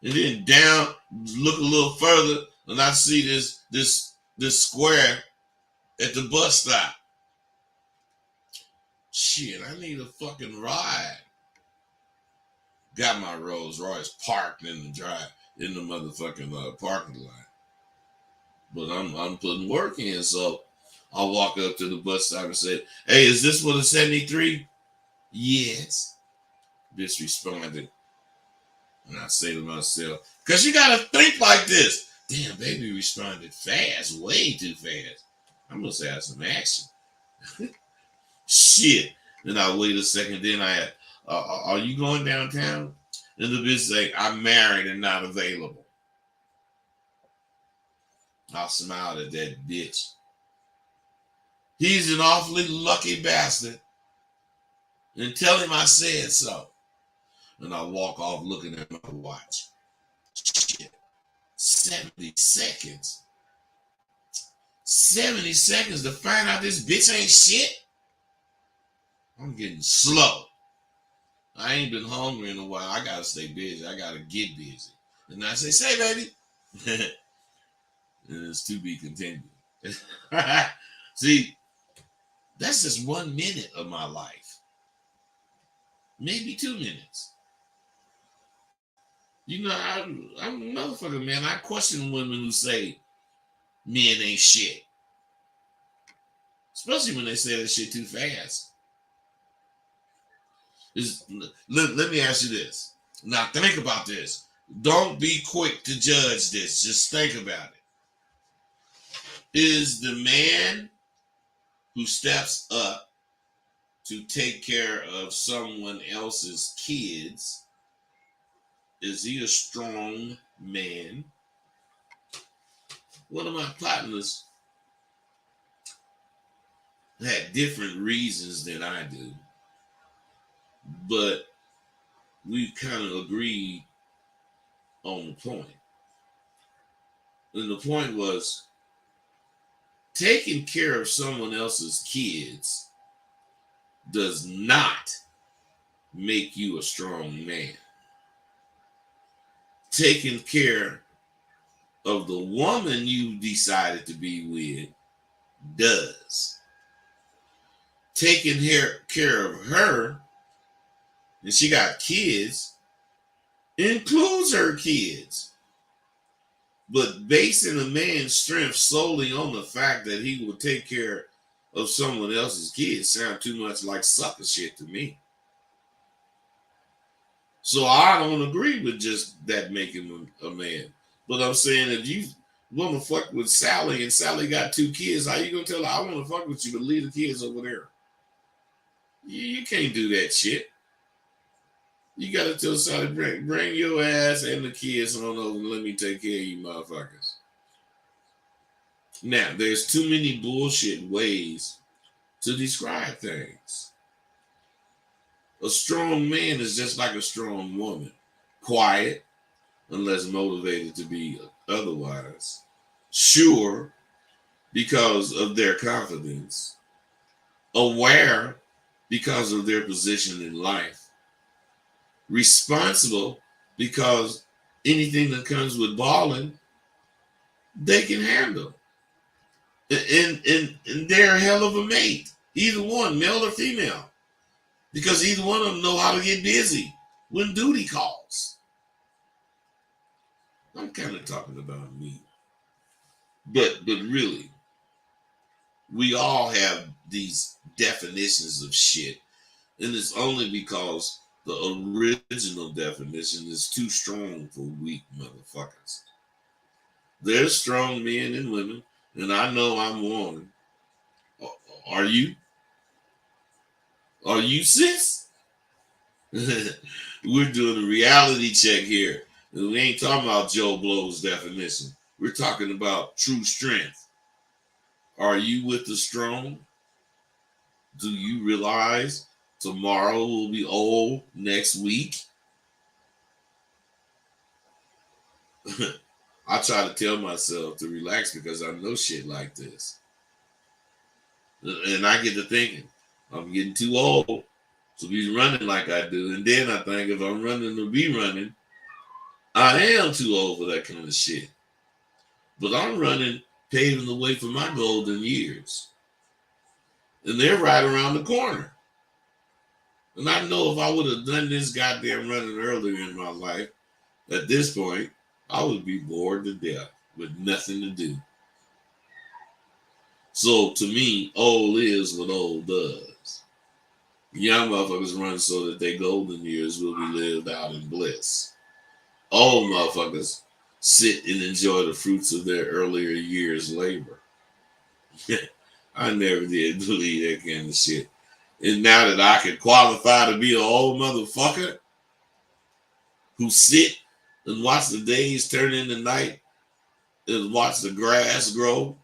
And then down, look a little further, and I see this square at the bus stop. Shit, I need a fucking ride. Got my Rolls Royce parked in the motherfucking parking lot. But I'm putting work in, so I walk up to the bus stop and say, hey, is this for the 73? Yes. Bitch responded. And I say to myself, because you got to think like this. Damn, baby responded fast, way too fast. I must have some action. Shit. Then I wait a second. Then I had, are you going downtown? And the bitch say, I'm married and not available. I smiled at that bitch. He's an awfully lucky bastard. And tell him I said so. And I walk off looking at my watch. Shit. 70 seconds. 70 seconds to find out this bitch ain't shit? I'm getting slow. I ain't been hungry in a while. I gotta stay busy. I gotta get busy. And I say baby. And it's to be continued. See, that's just 1 minute of my life. Maybe 2 minutes. You know, I'm a motherfucker, man. I question women who say men ain't shit. Especially when they say that shit too fast. Let me ask you this. Now think about this. Don't be quick to judge this. Just think about it. Is the man who steps up to take care of someone else's kids, is he a strong man? One of my partners had different reasons than I do, but we kind of agreed on the point. And the point was, taking care of someone else's kids does not make you a strong man. Taking care of the woman you decided to be with does. Taking care of her, and she got kids, includes her kids. But basing a man's strength solely on the fact that he will take care of someone else's kids sound too much like sucker shit to me. So I don't agree with just that making him a man. But I'm saying if you want to fuck with Sally and Sally got 2 kids, how you gonna tell her I want to fuck with you but leave the kids over there? You can't do that shit. You gotta tell Sally, bring your ass and the kids on over and let me take care of you motherfuckers. Now, there's too many bullshit ways to describe things. A strong man is just like a strong woman. Quiet, unless motivated to be otherwise. Sure, because of their confidence. Aware, because of their position in life. Responsible, because anything that comes with balling, they can handle. And they're a hell of a mate. Either one, male or female. Because either one of them know how to get busy when duty calls. I'm kind of talking about me. But really, we all have these definitions of shit. And it's only because the original definition is too strong for weak motherfuckers. There's strong men and women, and I know I'm one. Are you? Are you, sis? We're doing a reality check here. And we ain't talking about Joe Blow's definition. We're talking about true strength. Are you with the strong? Do you realize tomorrow will be old next week? I try to tell myself to relax because I know shit like this. And I get to thinking, I'm getting too old to be running like I do. And then I think if I'm running to be running, I am too old for that kind of shit. But I'm running, paving the way for my golden years. And they're right around the corner. And I know if I would have done this goddamn running earlier in my life, at this point, I would be bored to death with nothing to do. So to me, old is what old does. Young motherfuckers run so that their golden years will be lived out in bliss. Old motherfuckers sit and enjoy the fruits of their earlier years' labor. I never did believe that kind of shit. And now that I can qualify to be an old motherfucker who sit and watch the days turn into night and watch the grass grow,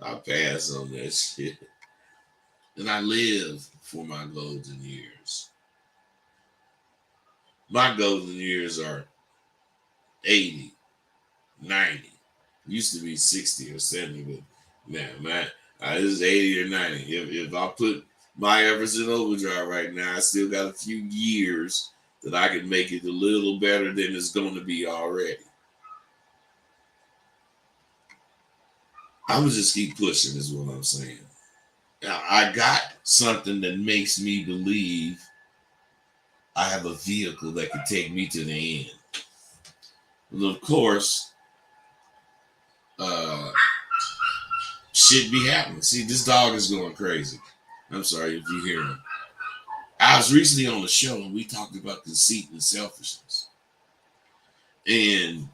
I pass on that shit. And I live for my golden years. My golden years are 80, 90. Used to be 60 or 70, but man, this is 80 or 90. If I put my efforts in overdrive right now, I still got a few years that I can make it a little better than it's going to be already. I'm going to just keep pushing is what I'm saying. Now, I got something that makes me believe I have a vehicle that can take me to the end. And of course, shit be happening. See, this dog is going crazy. I'm sorry if you hear him. I was recently on the show and we talked about conceit and selfishness. And,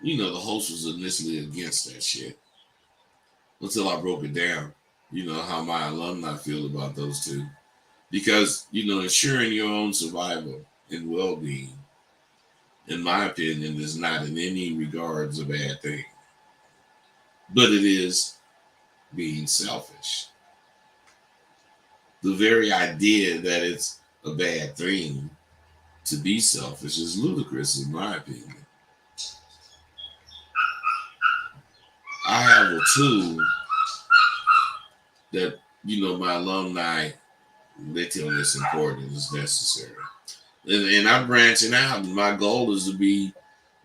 you know, the host was initially against that shit until I broke it down, you know, how my alumni feel about those two. Because, you know, ensuring your own survival and well-being, in my opinion, is not in any regards a bad thing. But it is being selfish. The very idea that it's a bad thing to be selfish is ludicrous, in my opinion. I have a tool that, you know, my alumni, they tell me it's important, it's necessary. And I'm branching out. And my goal is to be,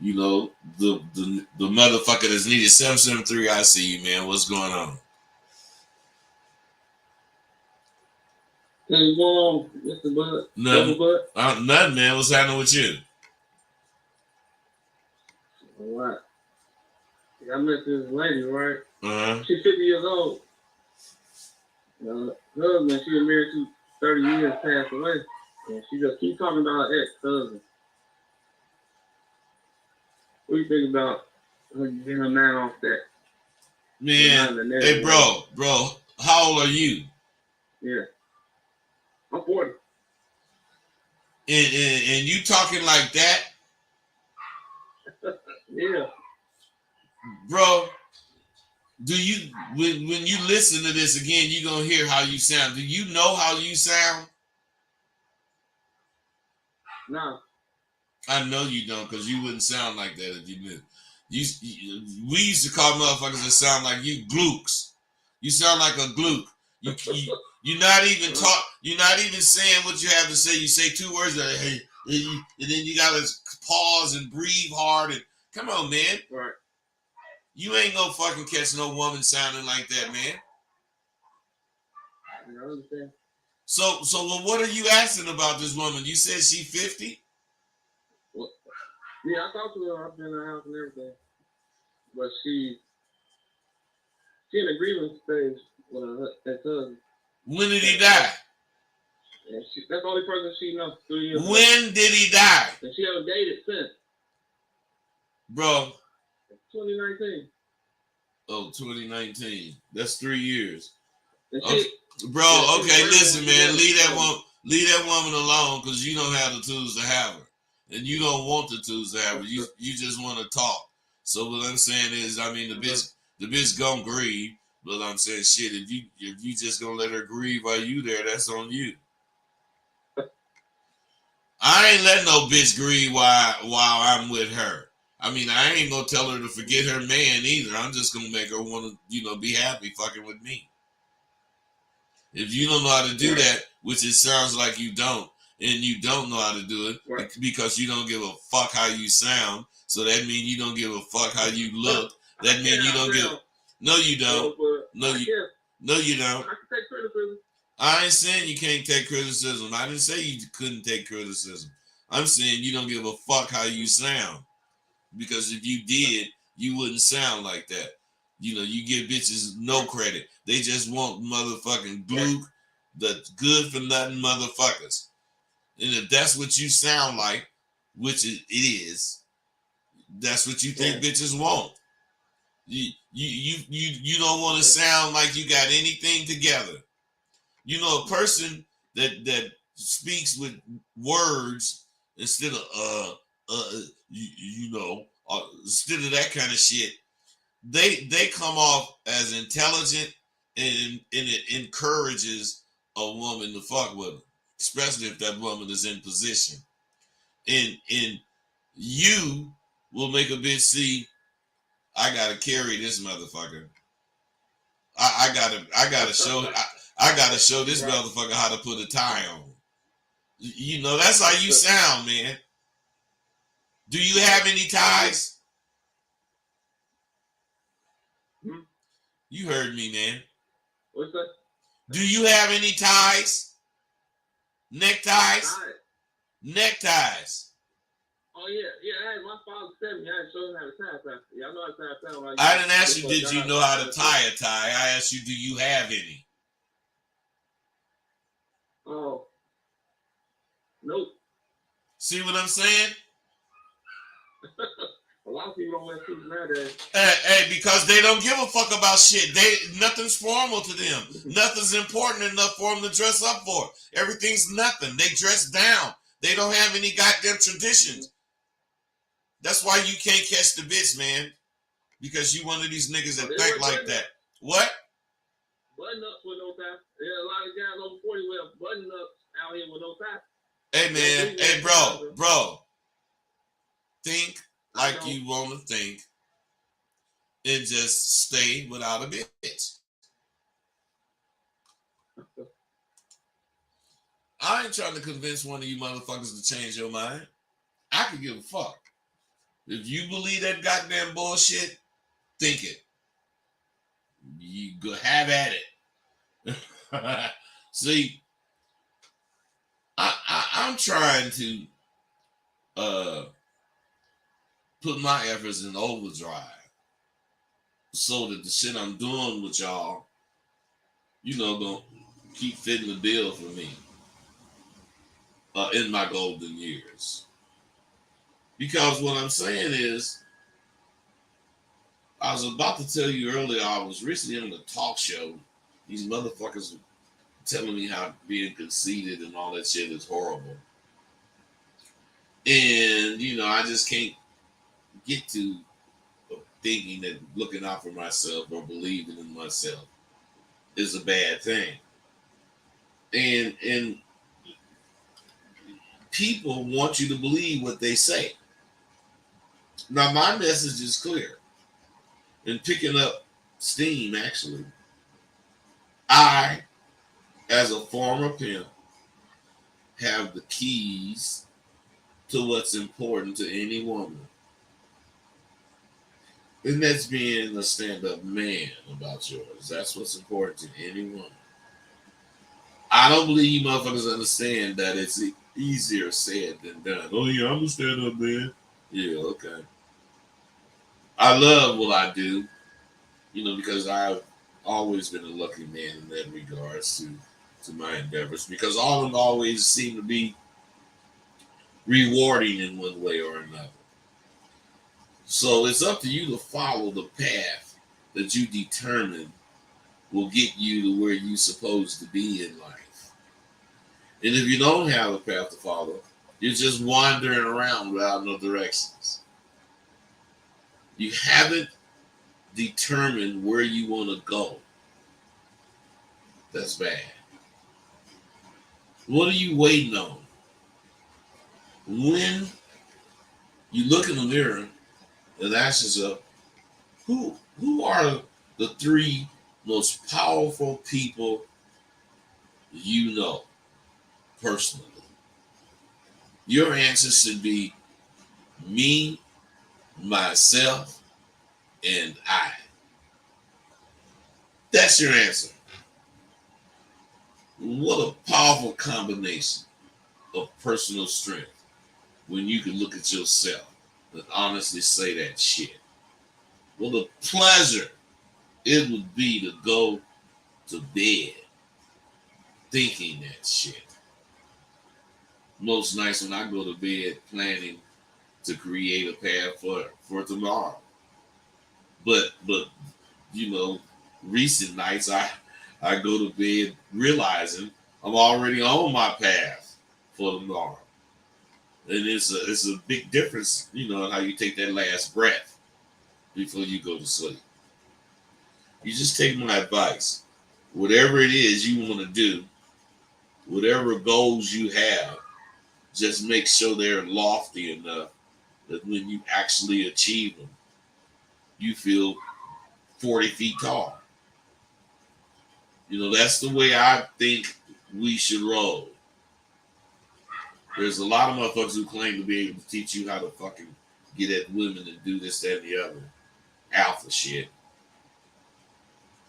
you know, the motherfucker that's needed. 773, I see you, man. What's going on? What's going on, Mr. Bud? Nothing. Nothing, man. What's happening with you? All right. I met this lady, right? Uh-huh. She's 50 years old. Her husband, she was married to 30 years, passed away. And she just keep talking about her ex-husband. What do you think about her getting her man off that? Man, hey, bro, how old are you? Yeah. I'm 40. And you talking like that? Yeah. Bro, do you, when you listen to this again, you're going to hear how you sound. Do you know how you sound? No. I know you don't, because you wouldn't sound like that if you knew. We used to call motherfuckers that sound like you glukes. You sound like a gluke. You're not even You're not even saying what you have to say. You say two words that hey, and then you gotta pause and breathe hard. And come on, man. Right. You ain't gonna fucking catch no woman sounding like that, man. I understand. So what are you asking about this woman? You said she 50? Well, yeah, I talked to her. I've been in her house and everything. But she in a grievance stage with her ex-husband. When did he die? And that's the only person she knows 3 years ago. When did he die? And she haven't dated since. Bro. 2019. Oh, 2019. That's 3 years. Okay. Bro, okay, listen, man. Leave that woman alone because you don't have the tools to have her. And you don't want the tools to have her. You just want to talk. So what I'm saying is, I mean, the bitch gonna grieve. But I'm saying, shit, if you just gonna let her grieve while you there, that's on you. I ain't letting no bitch grieve while I'm with her. I mean, I ain't gonna tell her to forget her man either. I'm just gonna make her want to, be happy fucking with me. If you don't know how to do that, which it sounds like you don't, and you don't know how to do it because you don't give a fuck how you sound, so that means you don't give a fuck how you look. That means you don't give. No, you don't. No, you don't. I can take criticism. I ain't saying you can't take criticism. I didn't say you couldn't take criticism. I'm saying you don't give a fuck how you sound. Because if you did, you wouldn't sound like that. You give bitches no credit. They just want motherfucking glue, the good for nothing motherfuckers. And if that's what you sound like, which it is, that's what you think bitches want. You don't want to sound like you got anything together. You know, a person that speaks with words instead of instead of that kind of shit, they come off as intelligent, and it encourages a woman to fuck with them, especially if that woman is in position. And you will make a bitch see, I gotta carry this motherfucker. I gotta show this motherfucker how to put a tie on. You know, that's how you sound, man. Do you have any ties? You heard me, man. What's that? Do you have any ties? Neckties? Neckties. Oh yeah. Hey, my father said me. I showed him how to tie. Yeah, I know how to tie. I didn't ask you, did you know how to tie a tie? I asked you, do you have any? Oh. Nope. See what I'm saying? A lot of people don't wear suits nowadays. Hey, because they don't give a fuck about shit. Nothing's formal to them. Nothing's important enough for them to dress up for. Everything's nothing. They dress down. They don't have any goddamn traditions. That's why you can't catch the bitch, man. Because you one of these niggas that think like that. What? Button ups with no tie. Yeah, a lot of guys over 40 wear button ups out here with no tie. Hey man, hey bro. Think like you want to think, and just stay without a bitch. I ain't trying to convince one of you motherfuckers to change your mind. I could give a fuck. If you believe that goddamn bullshit, think it. You go have at it. See, I'm trying to put my efforts in overdrive so that the shit I'm doing with y'all, gonna keep fitting the bill for me in my golden years. Because what I'm saying is, I was about to tell you earlier, I was recently on a talk show. These motherfuckers telling me how being conceited and all that shit is horrible. And, I just can't get to thinking that looking out for myself or believing in myself is a bad thing. And people want you to believe what they say. Now, my message is clear. And picking up steam, actually, I, as a former pimp, have the keys to what's important to any woman. And that's being a stand-up man about yours. That's what's important to any woman. I don't believe you motherfuckers understand that it's easier said than done. Oh yeah, I'm a stand-up man. Yeah, okay. I love what I do, because I've always been a lucky man in that regards to my endeavors, because all of them always seem to be rewarding in one way or another. So it's up to you to follow the path that you determine will get you to where you're supposed to be in life. And if you don't have a path to follow, you're just wandering around without no directions. You haven't determined where you want to go. That's bad. What are you waiting on? When you look in the mirror and ask yourself, who are the three most powerful people you know personally? Your answer should be me, myself, and I. That's your answer. What a powerful combination of personal strength when you can look at yourself and honestly say that shit. What a pleasure it would be to go to bed thinking that shit. Most nights when I go to bed planning to create a path for tomorrow. But you know, recent nights I go to bed realizing I'm already on my path for tomorrow. And it's a big difference, you know, in how you take that last breath before you go to sleep. You just take my advice. Whatever it is you want to do, whatever goals you have, just make sure they're lofty enough that when you actually achieve them, you feel 40 feet tall. You know, that's the way I think we should roll. There's a lot of motherfuckers who claim to be able to teach you how to fucking get at women and do this, that, and the other. Alpha shit.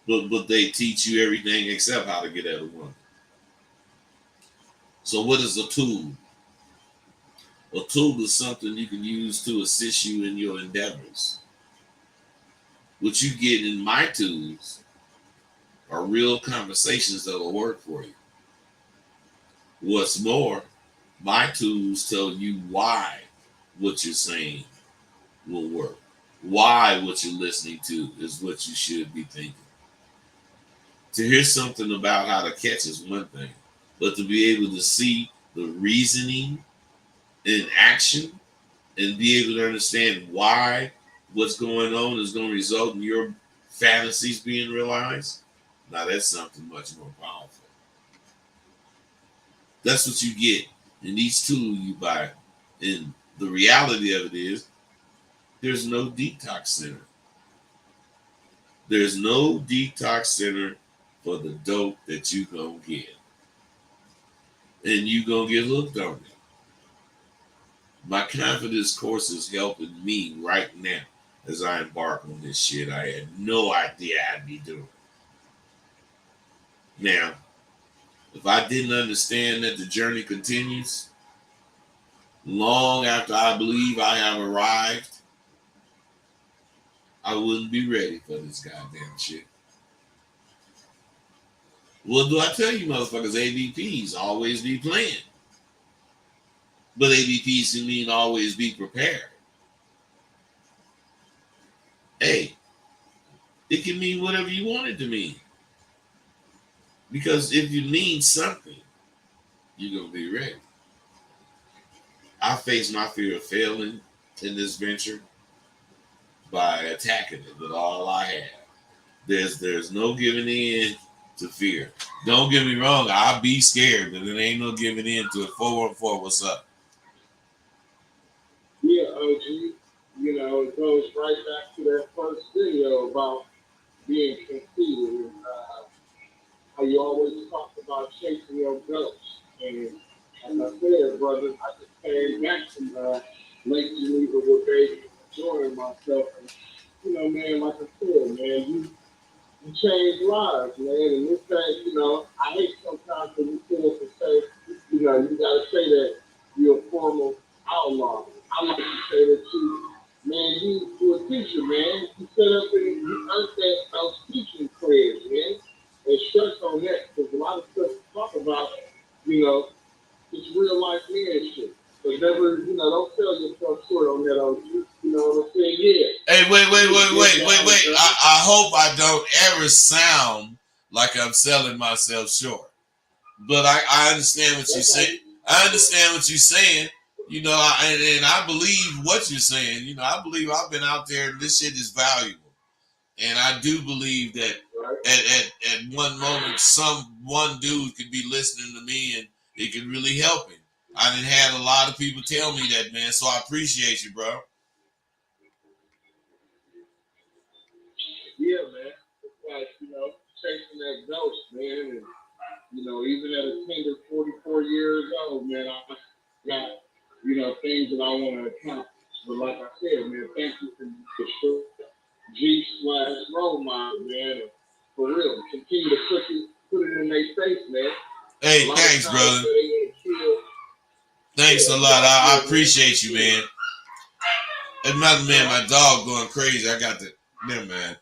But they teach you everything except how to get at a woman. So what is a tool? A tool is something you can use to assist you in your endeavors. What you get in my tools are real conversations that will work for you. What's more, my tools tell you why what you're saying will work. Why what you're listening to is what you should be thinking. To hear something about how to catch is one thing, but to be able to see the reasoning in action and be able to understand why what's going on is going to result in your fantasies being realized, now that's something much more powerful. That's what you get in each tool you buy. And the reality of it is, there's no detox center. There's no detox center for the dope that you gonna get. And you gonna get hooked on it. My confidence course is helping me right now as I embark on this shit I had no idea I'd be doing. Now, if I didn't understand that the journey continues, long after I believe I have arrived, I wouldn't be ready for this goddamn shit. What do I tell you motherfuckers? ABPs always be playing. But ABPs can mean always be prepared. Hey, it can mean whatever you want it to mean. Because if you mean something, you're going to be ready. I face my fear of failing in this venture by attacking it with all I have. There's no giving in to fear. Don't get me wrong, I'll be scared, but there ain't no giving in to it. 414, what's up? Yeah, OG, you know, it goes right back to that first video about being conceited and how you always talk about chasing your ghost. And as I said, brother, I just came back from Lake Geneva with baby, enjoying myself. And, you know, man, like I said, man, you change lives, man. And this thing, you know, I hate sometimes when you sit up and say, you know, you got to say that you're a former outlaw. I like to say that man, you a teacher, man. You set up and you earned those teaching credits, man. And stress on that, because a lot of stuff you talk about, you know, it's real life man shit. So never, you know, don't sell yourself short on that, OG. You know what I'm saying? Yeah. Hey, wait. I hope I don't ever sound like I'm selling myself short. But I understand what you're saying. I understand what you're saying. You know, and I believe what you're saying. You know, I believe I've been out there and this shit is valuable. And I do believe that at one moment, one dude could be listening to me and it could really help him. I done had a lot of people tell me that, man. So I appreciate you, bro. Yeah, man. It's like, you know, chasing that ghost, man. And, you know, even at a tender 44 years old, man, I got, you know, things that I want to accomplish. But like I said, man, thank you for the G/role model, man. And for real, continue to put it in their face, man. Hey, thanks, brother. Thanks a lot. I appreciate you, man. Another man, my dog going crazy. I got the man.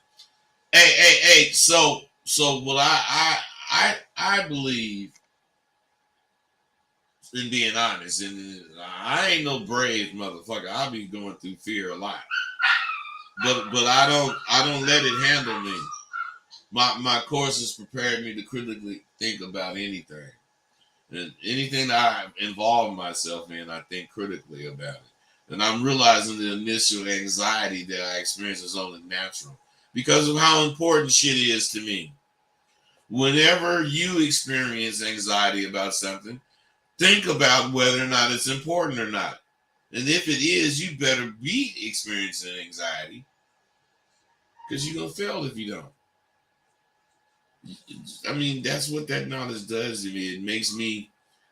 Hey. So what I believe in being honest, and I ain't no brave motherfucker. I be going through fear a lot. but I don't let it handle me. My course has prepared me to critically think about anything. And anything that I involve myself in, I think critically about it. And I'm realizing the initial anxiety that I experience is only natural because of how important shit is to me. Whenever you experience anxiety about something, think about whether or not it's important or not. And if it is, you better be experiencing anxiety because you're going to fail if you don't. I mean, that's what that knowledge does to me. It makes me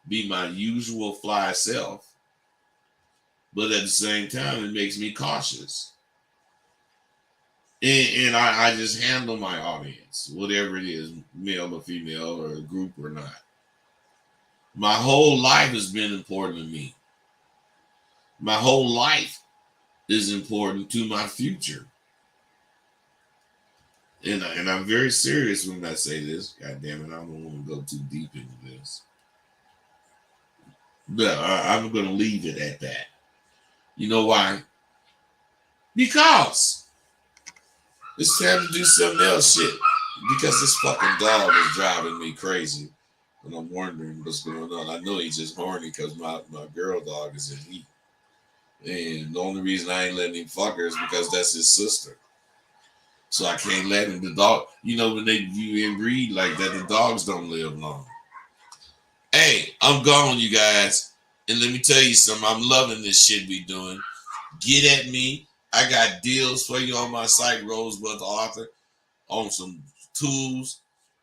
be my usual fly self, but at the same time, it makes me cautious. And I just handle my audience, whatever it is, male or female, or a group or not. My whole life has been important to me. My whole life is important to my future. And I'm very serious when I say this. God damn it, I don't want to go too deep into this. But I'm going to leave it at that. You know why? Because it's time to do something else shit. Because this fucking dog is driving me crazy. And I'm wondering what's going on. I know he's just horny because my girl dog is in heat. And the only reason I ain't letting him fuck her is because that's his sister. So I can't let him. The dog, you know, when you inbreed like that, the dogs don't live long. Hey, I'm gone, you guys. And let me tell you something. I'm loving this shit we doing. Get at me. I got deals for you on my site, Rosebud the Author, on some tools,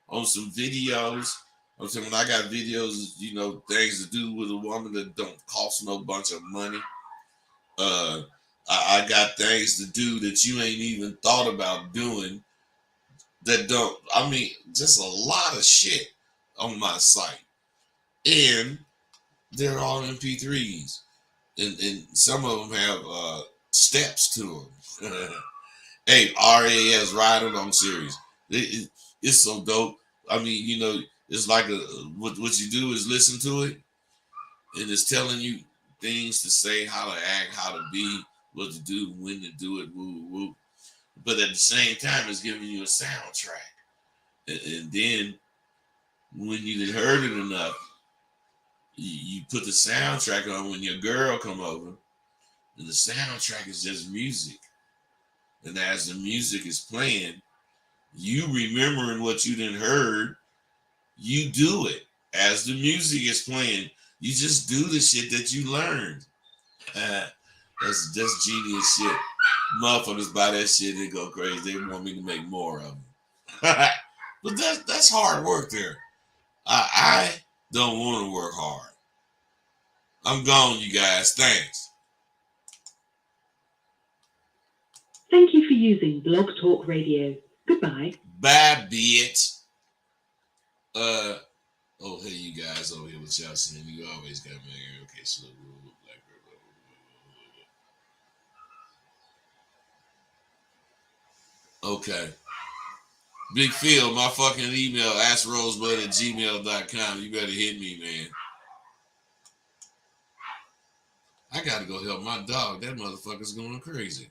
on some videos. I'm saying when I got videos, you know, things to do with a woman that don't cost no bunch of money. I got things to do that you ain't even thought about doing that don't, I mean, just a lot of shit on my site. And they're all MP3s. And some of them have steps to them. Hey, RAS Ride Along series. It's so dope. I mean, you know, it's like what you do is listen to it, and it's telling you things to say, how to act, how to be, what to do, when to do it, woo, woo. But at the same time, it's giving you a soundtrack. And then when you heard it enough, you put the soundtrack on when your girl come over, and the soundtrack is just music. And as the music is playing, you remembering what you done heard, you do it. As the music is playing, you just do the shit that you learned. That's genius shit. Motherfuckers buy that shit and go crazy. They want me to make more of them. But that's hard work there. I don't want to work hard. I'm gone, you guys. Thanks. Thank you for using Blog Talk Radio. Goodbye. Bye, bitch. Oh, hey, you guys over here with y'all saying you always got me here. Okay, so like, okay. Big Phil, my fucking email, askrosebud@gmail.com. You better hit me, man. I gotta go help my dog. That motherfucker's going crazy.